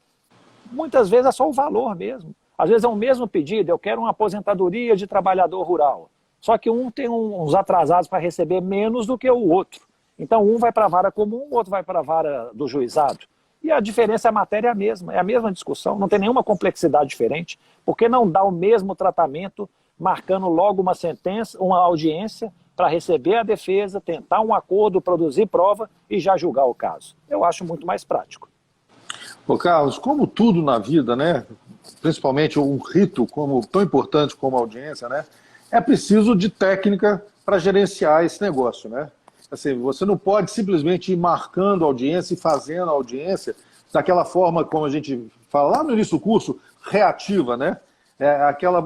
Muitas vezes é só o valor mesmo. Às vezes é o mesmo pedido, eu quero uma aposentadoria de trabalhador rural. Só que um tem uns atrasados para receber menos do que o outro. Então um vai para a vara comum, o outro vai para a vara do juizado. E a diferença é a matéria mesma, é a mesma discussão, não tem nenhuma complexidade diferente, porque não dá o mesmo tratamento, marcando logo uma sentença, uma audiência, para receber a defesa, tentar um acordo, produzir prova e já julgar o caso. Eu acho muito mais prático. Ô Carlos, como tudo na vida, né, principalmente um rito tão importante como a audiência, né, é preciso de técnica para gerenciar esse negócio, né? Assim, você não pode simplesmente ir marcando a audiência e fazendo a audiência daquela forma, como a gente fala lá no início do curso, reativa, né? Aquela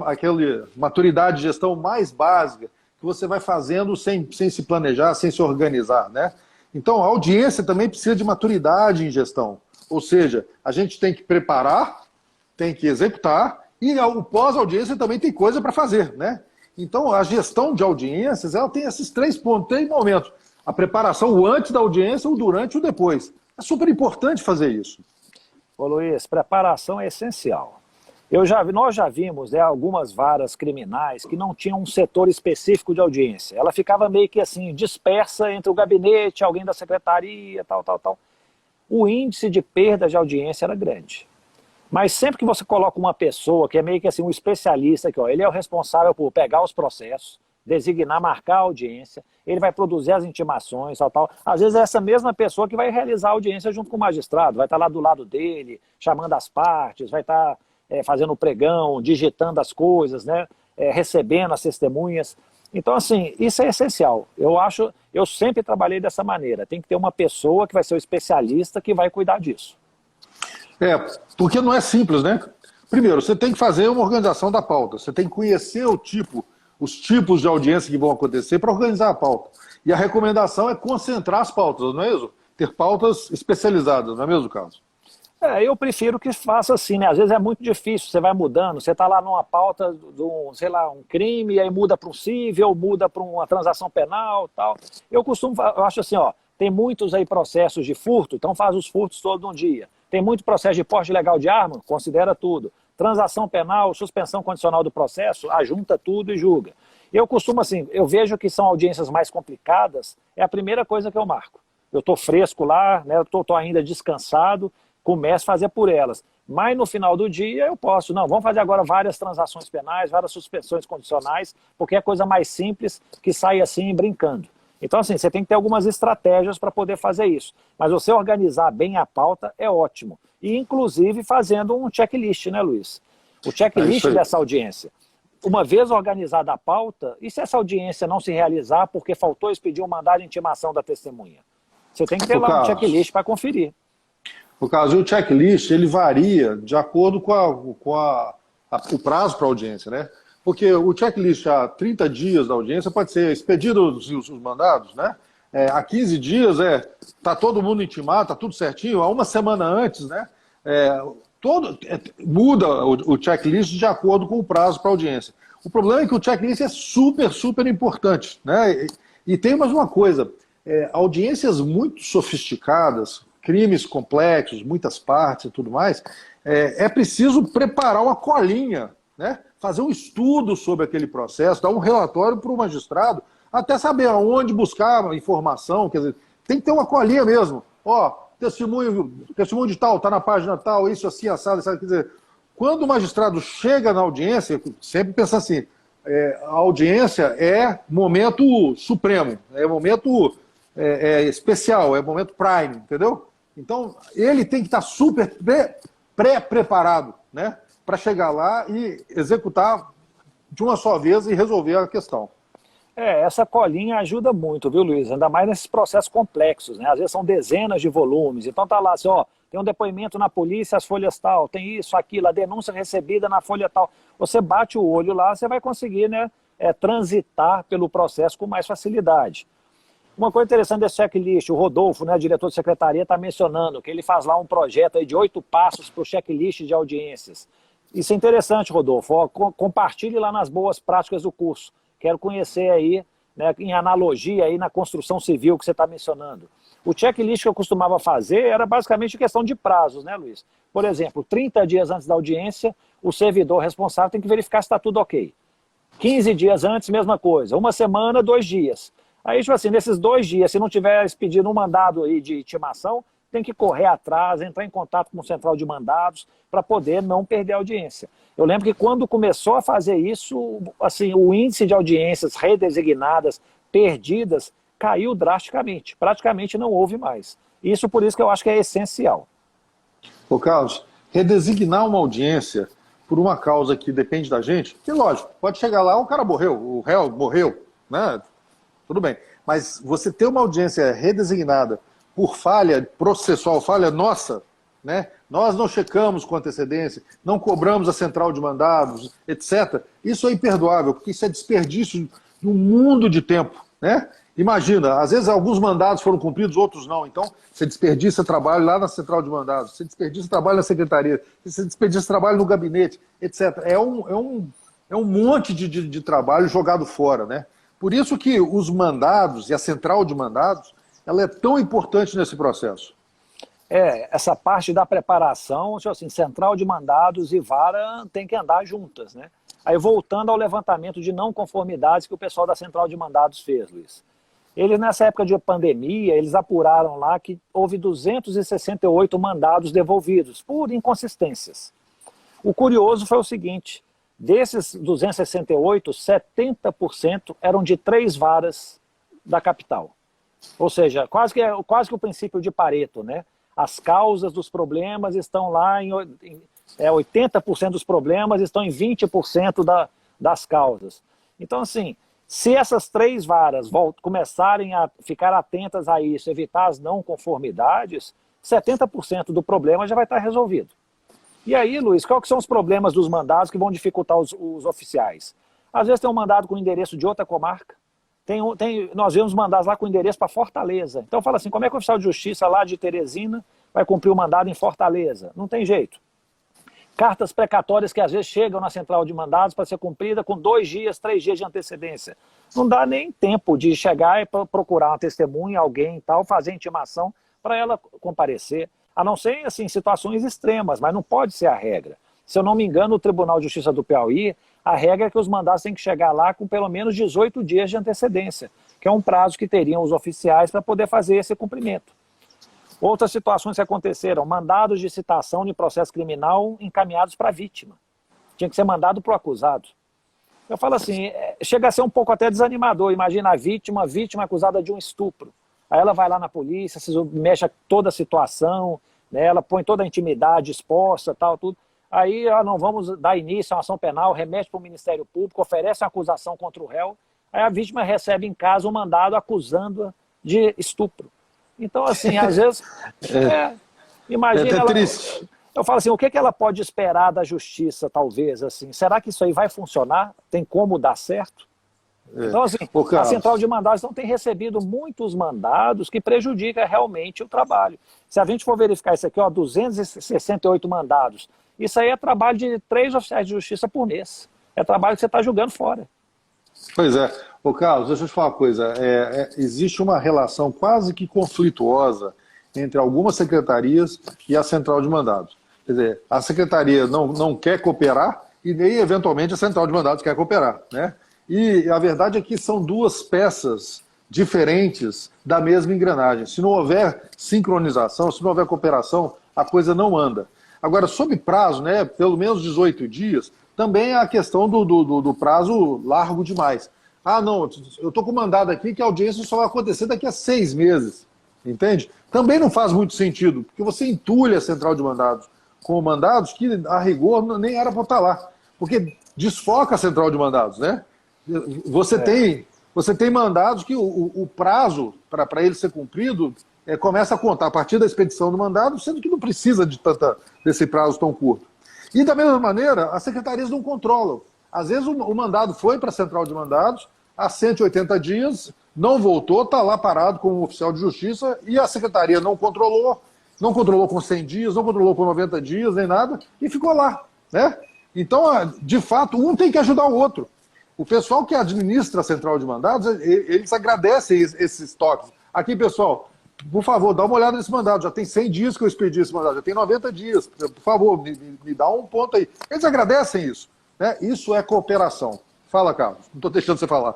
maturidade de gestão mais básica que você vai fazendo sem se planejar, sem se organizar, né? Então, a audiência também precisa de maturidade em gestão. Ou seja, a gente tem que preparar, tem que executar e o pós-audiência também tem coisa para fazer, né? Então, a gestão de audiências, ela tem esses 3 pontos, 3 momentos. A preparação, o antes da audiência, o durante e o depois. É super importante fazer isso. Ô Luiz, preparação é essencial. Nós já vimos algumas varas criminais que não tinham um setor específico de audiência. Ela ficava meio que assim, dispersa entre o gabinete, alguém da secretaria, tal. O índice de perda de audiência era grande. Mas sempre que você coloca uma pessoa que é meio que assim, um especialista, que, ele é o responsável por pegar os processos, designar, marcar a audiência, ele vai produzir as intimações, tal. Às vezes é essa mesma pessoa que vai realizar a audiência junto com o magistrado, vai estar lá do lado dele, chamando as partes, vai estar fazendo o pregão, digitando as coisas, né? Recebendo as testemunhas. Então, assim, isso é essencial. Eu sempre trabalhei dessa maneira. Tem que ter uma pessoa que vai ser o especialista que vai cuidar disso. Porque não é simples, né? Primeiro, você tem que fazer uma organização da pauta, você tem que conhecer os tipos de audiência que vão acontecer para organizar a pauta. E a recomendação é concentrar as pautas, não é mesmo? Ter pautas especializadas, não é mesmo, Carlos? Eu prefiro que faça assim, né? Às vezes é muito difícil, você vai mudando, você está lá numa pauta de um crime, e aí muda para um cível, muda para uma transação penal, tal. Eu acho assim, tem muitos aí processos de furto, então faz os furtos todo um dia. Tem muito processo de porte ilegal de arma, considera tudo. Transação penal, suspensão condicional do processo, ajunta tudo e julga. Eu costumo assim, eu vejo que são audiências mais complicadas, é a primeira coisa que eu marco. Eu estou fresco lá, né, eu estou ainda descansado, começo a fazer por elas. Mas no final do dia eu posso, não, vamos fazer agora várias transações penais, várias suspensões condicionais, porque é coisa mais simples que sai assim brincando. Então assim, você tem que ter algumas estratégias para poder fazer isso. Mas você organizar bem a pauta é ótimo. E inclusive fazendo um checklist, né, Luiz? O checklist dessa audiência. Uma vez organizada a pauta, e se essa audiência não se realizar porque faltou expedir um mandado de intimação da testemunha? Você tem que ter lá um checklist para conferir. No caso, o checklist, ele varia de acordo com o prazo para a audiência, né? Porque o checklist há 30 dias da audiência pode ser expedido os mandados, né? Há 15 dias tá todo mundo intimado, tá tudo certinho, há uma semana antes, né? Muda o checklist de acordo com o prazo para a audiência. O problema é que o checklist é super importante, né? E tem mais uma coisa, audiências muito sofisticadas, crimes complexos, muitas partes e tudo mais, é preciso preparar uma colinha, né? Fazer um estudo sobre aquele processo, dar um relatório para o magistrado, até saber aonde buscar informação, quer dizer, tem que ter uma colinha mesmo. Testemunho de tal, está na página tal, isso assim, assado, sabe? Quer dizer, quando o magistrado chega na audiência, sempre pensa assim, a audiência é momento supremo, é momento especial, é momento prime, entendeu? Então, ele tem que estar super pré-preparado, né? Para chegar lá e executar de uma só vez e resolver a questão. Essa colinha ajuda muito, viu, Luiz? Ainda mais nesses processos complexos, né? Às vezes são dezenas de volumes. Então tá lá assim, ó, tem um depoimento na polícia, as folhas tal, tem isso, aquilo, a denúncia recebida na folha tal. Você bate o olho lá, você vai conseguir, né, transitar pelo processo com mais facilidade. Uma coisa interessante desse checklist, o Rodolfo, né, diretor de secretaria, está mencionando que ele faz lá um projeto aí de 8 passos para o checklist de audiências. Isso é interessante, Rodolfo. Ó, compartilhe lá nas boas práticas do curso. Quero conhecer aí, né, em analogia aí na construção civil que você está mencionando. O checklist que eu costumava fazer era basicamente questão de prazos, né, Luiz? Por exemplo, 30 dias antes da audiência, o servidor responsável tem que verificar se está tudo ok. 15 dias antes, mesma coisa. Uma semana, 2 dias. Aí, tipo assim, nesses 2 dias, se não tiver expedido um mandado aí de intimação, tem que correr atrás, entrar em contato com o central de mandados para poder não perder a audiência. Eu lembro que quando começou a fazer isso, assim, o índice de audiências redesignadas, perdidas, caiu drasticamente. Praticamente não houve mais. Isso por isso que eu acho que é essencial. Ô Carlos, redesignar uma audiência por uma causa que depende da gente, que lógico, pode chegar lá, o cara morreu, o réu morreu, né? Tudo bem. Mas você ter uma audiência redesignada por falha processual, falha nossa, né? Nós não checamos com antecedência, não cobramos a central de mandados, etc. Isso é imperdoável, porque isso é desperdício de um mundo de tempo, né? Imagina, às vezes alguns mandados foram cumpridos, outros não. Então, você desperdiça trabalho lá na central de mandados, você desperdiça trabalho na secretaria, você desperdiça trabalho no gabinete, etc. É um monte de trabalho jogado fora, né? Por isso que os mandados e a central de mandados, ela é tão importante nesse processo. Essa parte da preparação, assim, central de mandados e vara tem que andar juntas, né? Aí voltando ao levantamento de não conformidades que o pessoal da central de mandados fez, Luiz. Eles, nessa época de pandemia, eles apuraram lá que houve 268 mandados devolvidos por inconsistências. O curioso foi o seguinte, desses 268, 70% eram de 3 varas da capital. Ou seja, quase que o princípio de Pareto, né? As causas dos problemas estão lá em 80% dos problemas estão em 20% das causas. Então, assim, se essas 3 varas começarem a ficar atentas a isso, evitar as não conformidades, 70% do problema já vai estar resolvido. E aí, Luiz, quais são os problemas dos mandados que vão dificultar os oficiais? Às vezes tem um mandado com endereço de outra comarca, nós vemos mandados lá com endereço para Fortaleza. Então fala assim, como é que o oficial de justiça lá de Teresina vai cumprir o mandado em Fortaleza? Não tem jeito. Cartas precatórias que às vezes chegam na central de mandados para ser cumprida com 2 dias, 3 dias de antecedência. Não dá nem tempo de chegar e procurar uma testemunha, alguém e tal, fazer intimação para ela comparecer. A não ser, assim, situações extremas, mas não pode ser a regra. Se eu não me engano, o Tribunal de Justiça do Piauí A regra é que os mandados têm que chegar lá com pelo menos 18 dias de antecedência, que é um prazo que teriam os oficiais para poder fazer esse cumprimento. Outras situações que aconteceram, mandados de citação de processo criminal encaminhados para a vítima. Tinha que ser mandado para o acusado. Eu falo assim, chega a ser um pouco até desanimador. Imagina a vítima acusada de um estupro. Aí ela vai lá na polícia, mexe toda a situação, né, ela põe toda a intimidade exposta, tal, tudo. Aí, não, vamos dar início a uma ação penal, remete para o Ministério Público, oferece uma acusação contra o réu, aí a vítima recebe em casa um mandado acusando-a de estupro. Então, assim, às vezes, imagina... É até ela, triste. eu falo assim, o que ela pode esperar da justiça, talvez, assim? Será que isso aí vai funcionar? Tem como dar certo? Então, assim, a central de mandados não tem recebido muitos mandados que prejudicam realmente o trabalho. Se a gente for verificar isso aqui, 268 mandados, isso aí é trabalho de 3 oficiais de justiça por mês. É trabalho que você está jogando fora. Pois é. Ô Carlos, deixa eu te falar uma coisa. Existe uma relação quase que conflituosa entre algumas secretarias e a central de mandados. Quer dizer, a secretaria não quer cooperar e nem, eventualmente, a central de mandados quer cooperar, né? E a verdade é que são duas peças diferentes da mesma engrenagem. Se não houver sincronização, se não houver cooperação, a coisa não anda. Agora, sob prazo, né, pelo menos 18 dias, também a questão do prazo largo demais. Ah, não, eu estou com mandado aqui que a audiência só vai acontecer daqui a 6 meses, entende? Também não faz muito sentido, porque você entulha a central de mandados com mandados que, a rigor, nem era para estar lá, porque desfoca a central de mandados, né? Você tem mandados que o prazo para ele ser cumprido começa a contar a partir da expedição do mandado, sendo que não precisa desse prazo tão curto. E da mesma maneira, as secretarias não controlam. Às vezes o mandado foi para a central de mandados, há 180 dias, não voltou, está lá parado com o oficial de justiça e a secretaria não controlou com 100 dias, não controlou com 90 dias, nem nada, e ficou lá, né? Então, de fato, um tem que ajudar o outro. O pessoal que administra a central de mandados, eles agradecem esses toques. Aqui, pessoal, por favor, dá uma olhada nesse mandado. Já tem 100 dias que eu expedi esse mandado, já tem 90 dias. Por favor, me dá um ponto aí. Eles agradecem isso, né? Isso é cooperação. Fala, Carlos. Não estou deixando você falar.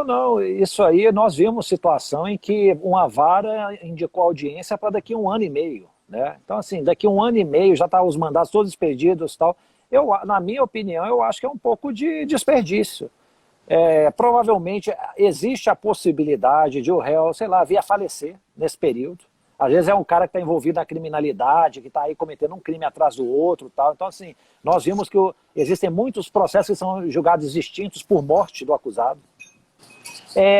Não, isso aí nós vimos situação em que uma vara indicou audiência para daqui a 1 ano e meio. Né? Então, assim, daqui a 1 ano e meio já tá os mandados todos expedidos e tal. Na minha opinião, eu acho que é um pouco de desperdício. Provavelmente existe a possibilidade de o réu, sei lá, vir a falecer nesse período. Às vezes é um cara que está envolvido na criminalidade, que está aí cometendo um crime atrás do outro. Tal. Então, assim, nós vimos que existem muitos processos que são julgados extintos por morte do acusado.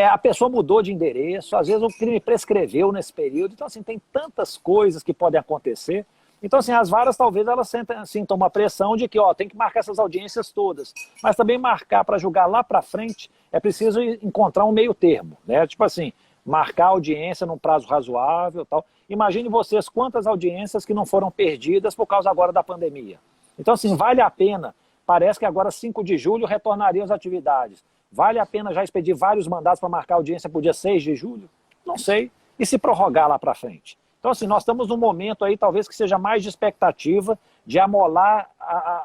A pessoa mudou de endereço, às vezes o crime prescreveu nesse período. Então, assim, tem tantas coisas que podem acontecer. Então, assim, as varas talvez elas sintam uma pressão de que tem que marcar essas audiências todas. Mas também marcar para julgar lá para frente é preciso encontrar um meio termo, né? Tipo assim, marcar a audiência num prazo razoável e tal. Imagine vocês quantas audiências que não foram perdidas por causa agora da pandemia. Então, assim, vale a pena. Parece que agora 5 de julho retornariam as atividades. Vale a pena já expedir vários mandados para marcar a audiência para o dia 6 de julho? Não sei. E se prorrogar lá para frente? Então, assim, nós estamos num momento aí, talvez que seja mais de expectativa, de amolar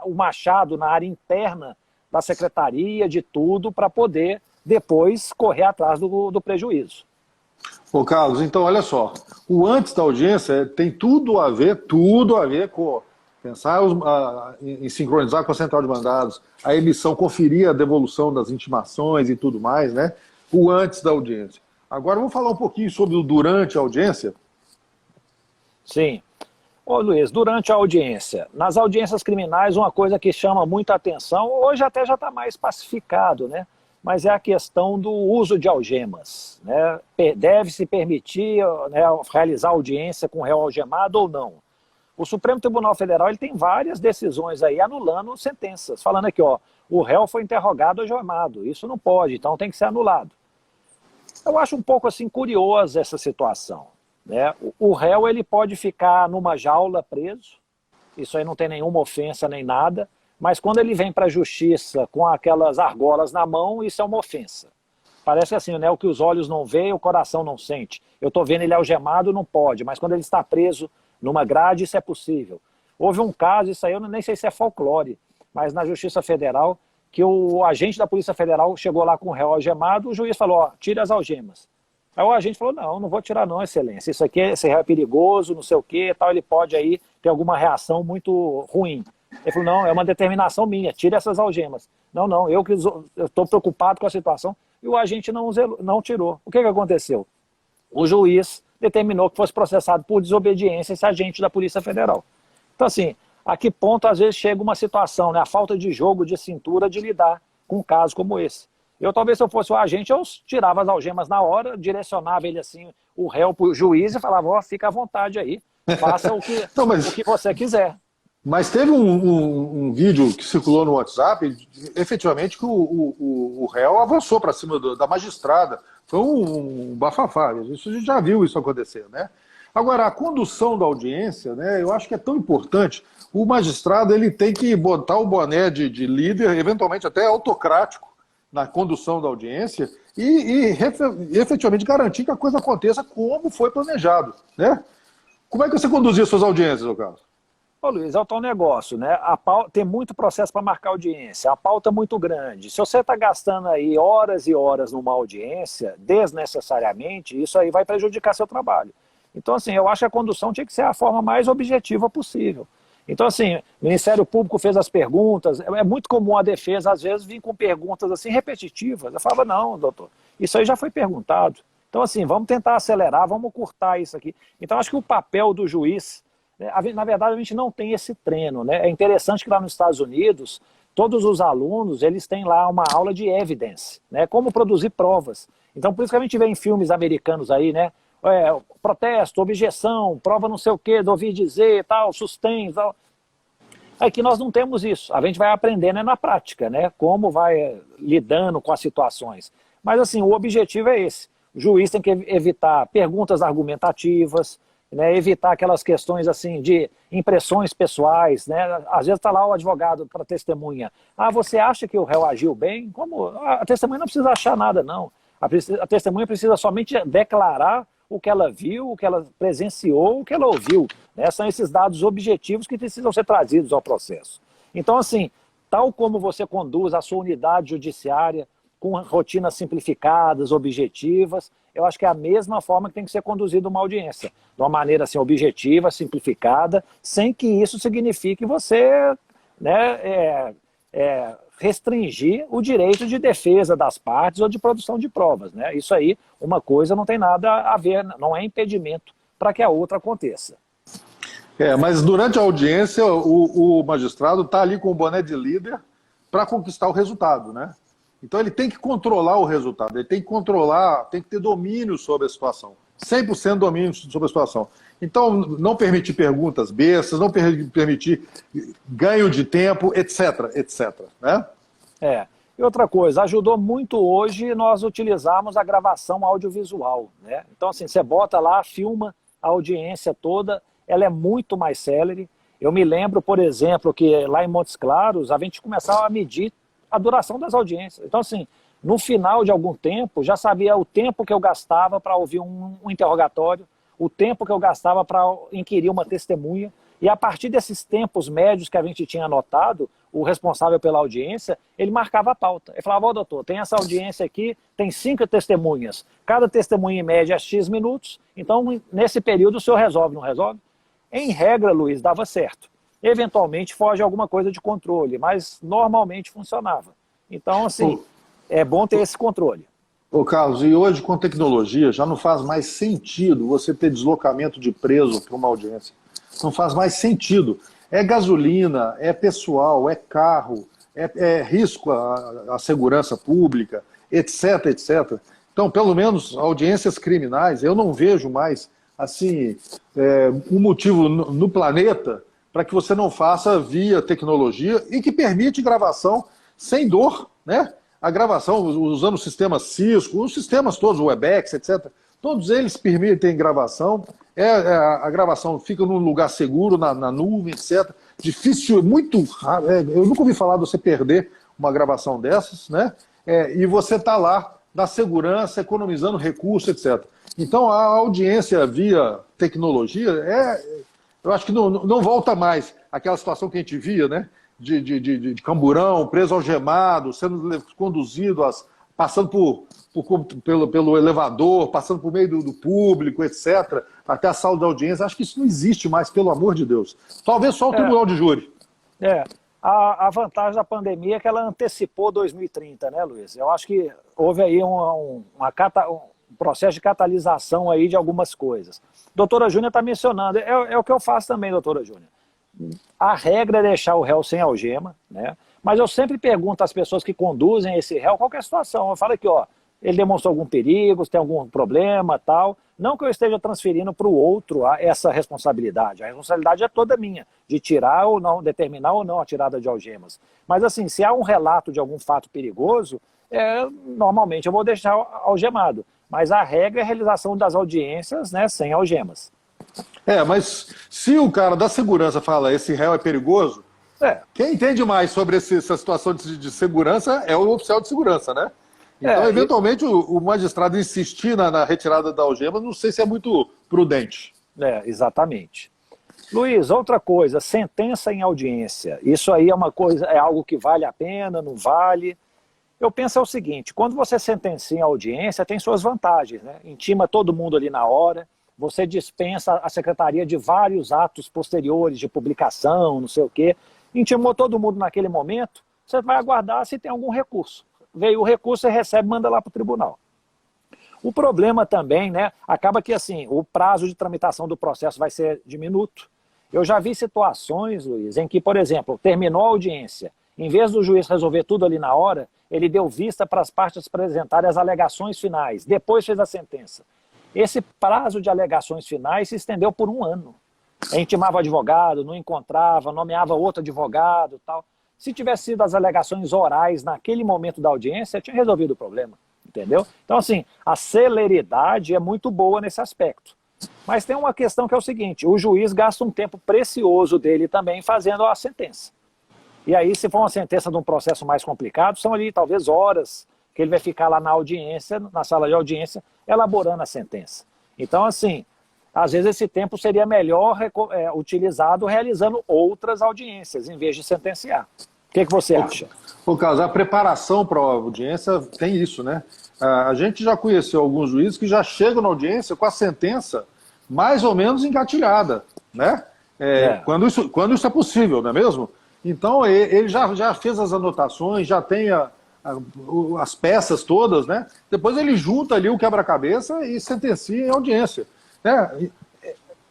o machado na área interna da secretaria, de tudo, para poder depois correr atrás do prejuízo. Ô, Carlos, então, olha só. O antes da audiência tem tudo a ver com pensar em sincronizar com a central de mandados, a emissão, conferir a devolução das intimações e tudo mais, né? O antes da audiência. Agora, vamos falar um pouquinho sobre o durante a audiência. Sim. Ô Luiz, durante a audiência, nas audiências criminais, uma coisa que chama muita atenção, hoje até já está mais pacificado, né? Mas é a questão do uso de algemas. Né? Deve-se permitir, né, realizar audiência com réu algemado ou não? O Supremo Tribunal Federal ele tem várias decisões aí anulando sentenças, falando aqui, o réu foi interrogado algemado, isso não pode, então tem que ser anulado. Eu acho um pouco assim curiosa essa situação. Né? O réu ele pode ficar numa jaula preso, isso aí não tem nenhuma ofensa nem nada, mas quando ele vem para a justiça com aquelas argolas na mão, isso é uma ofensa. Parece assim, né? O que os olhos não veem, o coração não sente. Eu estou vendo ele algemado, não pode, mas quando ele está preso numa grade, isso é possível. Houve um caso, isso aí eu nem sei se é folclore, mas na Justiça Federal, que o agente da Polícia Federal chegou lá com o réu algemado, o juiz falou, ó, tira as algemas. Aí o agente falou, não vou tirar não, excelência, isso aqui, esse réu é perigoso, não sei o que, tal, ele pode aí ter alguma reação muito ruim. Ele falou, não, é uma determinação minha, tira essas algemas. Não, eu estou preocupado com a situação, e o agente não tirou. O que aconteceu? O juiz determinou que fosse processado por desobediência esse agente da Polícia Federal. Então, assim, a que ponto às vezes chega uma situação, né, a falta de jogo de cintura de lidar com um caso como esse. Talvez se eu fosse o agente, eu tirava as algemas na hora, direcionava ele assim, o réu para o juiz e falava, ó, fica à vontade aí, faça o que, não, o que você quiser. Mas teve um vídeo que circulou no WhatsApp, efetivamente, que o réu avançou para cima da magistrada. Foi um bafafá, isso a gente já viu isso acontecer, né? Agora, a condução da audiência, né, eu acho que é tão importante. O magistrado ele tem que botar o boné de líder, eventualmente até autocrático, na condução da audiência e efetivamente garantir que a coisa aconteça como foi planejado, né? Como é que você conduzia suas audiências, Carlos? Ô Luiz, é o tal negócio, né? Tem muito processo para marcar audiência, a pauta é muito grande. Se você está gastando aí horas e horas numa audiência, desnecessariamente, isso aí vai prejudicar seu trabalho. Então, assim, eu acho que a condução tinha que ser a forma mais objetiva possível. Então, assim, o Ministério Público fez as perguntas, é muito comum a defesa, às vezes, vir com perguntas assim repetitivas. Eu falava, não, doutor, isso aí já foi perguntado. Então, assim, vamos tentar acelerar, vamos curtar isso aqui. Então, acho que o papel do juiz, né, na verdade, a gente não tem esse treino, né? É interessante que lá nos Estados Unidos, todos os alunos, eles têm lá uma aula de evidence, né? Como produzir provas. Então, por isso que a gente vê em filmes americanos aí, né? Protesto, objeção, prova não sei o quê, do ouvir dizer, tal, sustém, tal. Aqui nós não temos isso. A gente vai aprendendo na prática, né? Como vai lidando com as situações. Mas, assim, o objetivo é esse. O juiz tem que evitar perguntas argumentativas, né? Evitar aquelas questões, assim, de impressões pessoais, né? Às vezes está lá o advogado para testemunha. Ah, você acha que o réu agiu bem? Como? A testemunha não precisa achar nada, não. A testemunha precisa somente declarar o que ela viu, o que ela presenciou, o que ela ouviu. Né? São esses dados objetivos que precisam ser trazidos ao processo. Então, assim, tal como você conduz a sua unidade judiciária, com rotinas simplificadas, objetivas, eu acho que é a mesma forma que tem que ser conduzida uma audiência. De uma maneira assim, objetiva, simplificada, sem que isso signifique você, né, restringir o direito de defesa das partes ou de produção de provas. Né? Isso aí, uma coisa não tem nada a ver, não é impedimento para que a outra aconteça. Mas durante a audiência, o magistrado está ali com o boné de líder para conquistar o resultado, né? Então ele tem que controlar o resultado, ele tem que controlar, tem que ter domínio sobre a situação, 100% domínio sobre a situação. Então, não permitir perguntas bestas, não permitir ganho de tempo, etc, etc. Né? E outra coisa, ajudou muito hoje nós utilizarmos a gravação audiovisual. Né? Então, assim, você bota lá, filma a audiência toda, ela é muito mais célere. Eu me lembro, por exemplo, que lá em Montes Claros, a gente começava a medir a duração das audiências. Então, assim, no final de algum tempo, já sabia o tempo que eu gastava para ouvir um interrogatório, o tempo que eu gastava para inquirir uma testemunha, e a partir desses tempos médios que a gente tinha anotado, o responsável pela audiência, ele marcava a pauta. Ele falava, doutor, tem essa audiência aqui, tem 5 testemunhas, cada testemunha em média é X minutos, então nesse período o senhor resolve, não resolve? Em regra, Luiz, dava certo. Eventualmente foge alguma coisa de controle, mas normalmente funcionava. Então, assim, é bom ter esse controle. Ô Carlos, e hoje com tecnologia já não faz mais sentido você ter deslocamento de preso para uma audiência. Não faz mais sentido. É gasolina, é pessoal, é carro, é risco à segurança pública, etc, etc. Então, pelo menos audiências criminais, eu não vejo mais assim, um motivo no planeta para que você não faça via tecnologia e que permite gravação sem dor, né? A gravação usando o sistema Cisco, os sistemas todos, o Webex, etc., todos eles permitem gravação, a gravação fica num lugar seguro, na nuvem, etc. Difícil, muito raro, eu nunca ouvi falar de você perder uma gravação dessas, né? E você está lá na segurança, economizando recursos, etc. Então a audiência via tecnologia eu acho que não volta mais aquela situação que a gente via, né? de camburão, preso algemado, sendo conduzido, passando pelo elevador, passando por meio do público, etc., até a sala de audiência. Acho que isso não existe mais, pelo amor de Deus. Talvez só o tribunal de júri. A vantagem da pandemia é que ela antecipou 2030, né, Luiz? Eu acho que houve aí um processo de catalisação aí de algumas coisas. Doutora Júnia está mencionando, é o que eu faço também, doutora Júnia. A regra é deixar o réu sem algema, né? Mas eu sempre pergunto às pessoas que conduzem esse réu qual que é a situação. Eu falo aqui, ó, ele demonstrou algum perigo, se tem algum problema, tal. Não que eu esteja transferindo para o outro essa responsabilidade. A responsabilidade é toda minha, de tirar ou não, determinar ou não a tirada de algemas. Mas assim, se há um relato de algum fato perigoso, normalmente eu vou deixar algemado. Mas a regra é a realização das audiências, né, sem algemas. Mas se o cara da segurança fala esse réu é perigoso, quem entende mais sobre essa situação de segurança é o oficial de segurança, né? Então, eventualmente, o magistrado insistir na retirada da algema, não sei se é muito prudente. Exatamente. Luiz, outra coisa, sentença em audiência. Isso aí é algo que vale a pena, não vale? Eu penso o seguinte, quando você sentencia em audiência, tem suas vantagens, né? Intima todo mundo ali na hora, você dispensa a secretaria de vários atos posteriores de publicação, não sei o quê. Intimou todo mundo naquele momento, você vai aguardar se tem algum recurso. Veio o recurso, você recebe e manda lá para o tribunal. O problema também, né, acaba que assim, o prazo de tramitação do processo vai ser diminuto. Eu já vi situações, Luiz, em que, por exemplo, terminou a audiência, em vez do juiz resolver tudo ali na hora, ele deu vista para as partes apresentarem as alegações finais, depois fez a sentença. Esse prazo de alegações finais se estendeu por 1 ano. Intimava o advogado, não encontrava, nomeava outro advogado, tal. Se tivesse sido as alegações orais naquele momento da audiência, tinha resolvido o problema, entendeu? Então, assim, a celeridade é muito boa nesse aspecto. Mas tem uma questão que é o seguinte, o juiz gasta um tempo precioso dele também fazendo a sentença. E aí, se for uma sentença de um processo mais complicado, são ali talvez horas que ele vai ficar lá na audiência, na sala de audiência, elaborando a sentença. Então, assim, às vezes esse tempo seria melhor utilizado realizando outras audiências, em vez de sentenciar. O que você acha? Carlos, a preparação para a audiência tem isso, né? A gente já conheceu alguns juízes que já chegam na audiência com a sentença mais ou menos engatilhada, né? Quando isso é possível, não é mesmo? Então, ele já fez as anotações, já tem as peças todas, né? Depois ele junta ali o quebra-cabeça e sentencia em audiência.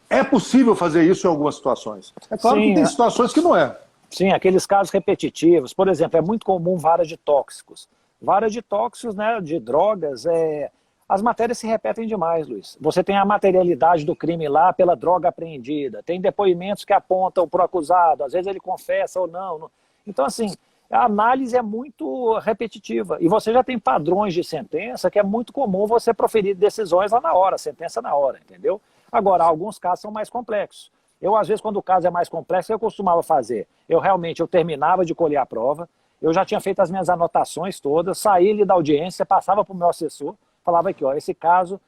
É possível fazer isso em algumas situações. É claro que tem situações que não é. Sim, aqueles casos repetitivos. Por exemplo, é muito comum vara de tóxicos. Vara de tóxicos, né, de drogas, as matérias se repetem demais, Luiz. Você tem a materialidade do crime lá pela droga apreendida, tem depoimentos que apontam para o acusado, às vezes ele confessa ou não. Então, assim, a análise é muito repetitiva. E você já tem padrões de sentença que é muito comum você proferir decisões lá na hora, sentença na hora, entendeu? Agora, alguns casos são mais complexos. Eu, às vezes, quando o caso é mais complexo, eu costumava fazer. Eu terminava de colher a prova, eu já tinha feito as minhas anotações todas, saí ali da audiência, passava para o meu assessor, falava aqui, ó, esse caso,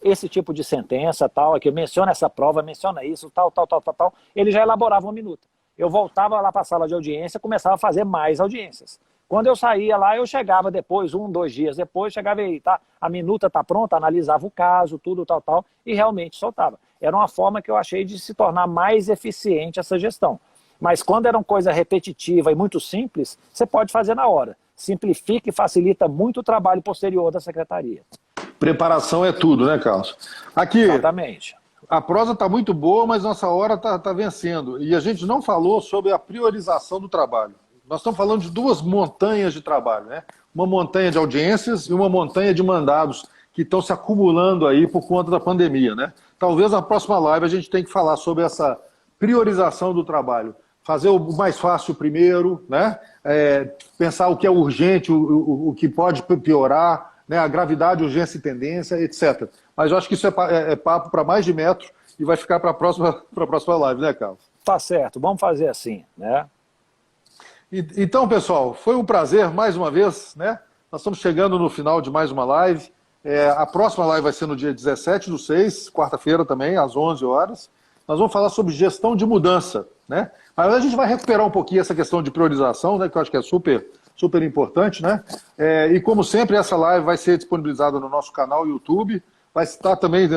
esse tipo de sentença, tal, aqui, menciona essa prova, menciona isso, tal. Ele já elaborava uma minuta. Eu voltava lá para a sala de audiência, começava a fazer mais audiências. Quando eu saía lá, eu chegava depois, 1, 2 dias depois, chegava aí, tá, a minuta está pronta, analisava o caso, tudo, tal, e realmente soltava. Era uma forma que eu achei de se tornar mais eficiente essa gestão. Mas quando era uma coisa repetitiva e muito simples, você pode fazer na hora. Simplifica e facilita muito o trabalho posterior da secretaria. Preparação é tudo, né, Carlos? Aqui, exatamente. A prosa está muito boa, mas nossa hora está vencendo. E a gente não falou sobre a priorização do trabalho. Nós estamos falando de 2 montanhas de trabalho, né? Uma montanha de audiências e uma montanha de mandados que estão se acumulando aí por conta da pandemia, né? Talvez na próxima live a gente tenha que falar sobre essa priorização do trabalho. Fazer o mais fácil primeiro, né? Pensar o que é urgente, o que pode piorar, né? A gravidade, urgência e tendência, etc. Mas eu acho que isso é papo para mais de metro e vai ficar para a próxima live, né, Carlos? Tá certo, vamos fazer assim, né? Então, pessoal, foi um prazer mais uma vez, né? Nós estamos chegando no final de mais uma live. A próxima live vai ser no dia 17/6, quarta-feira também, às 11 horas. nós vamos falar sobre gestão de mudança, né? Mas a gente vai recuperar um pouquinho essa questão de priorização, né, que eu acho que é super importante, né? E como sempre, essa live vai ser disponibilizada no nosso canal YouTube, vai estar também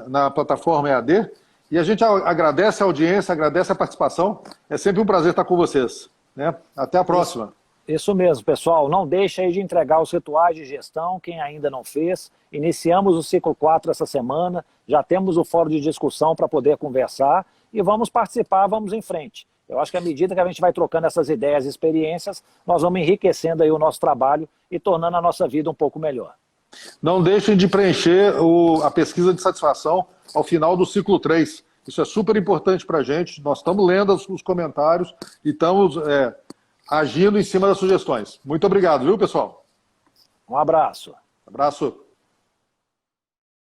na plataforma EAD, e a gente agradece a audiência, agradece a participação, é sempre um prazer estar com vocês, né? Até a próxima. Isso mesmo, pessoal. Não deixe aí de entregar os rituais de gestão, quem ainda não fez. Iniciamos o ciclo 4 essa semana, já temos o fórum de discussão para poder conversar e vamos participar, vamos em frente. Eu acho que à medida que a gente vai trocando essas ideias e experiências, nós vamos enriquecendo aí o nosso trabalho e tornando a nossa vida um pouco melhor. Não deixem de preencher a pesquisa de satisfação ao final do ciclo 3. Isso é super importante para a gente. Nós estamos lendo os comentários e estamos agindo em cima das sugestões. Muito obrigado, viu, pessoal? Um abraço. Abraço.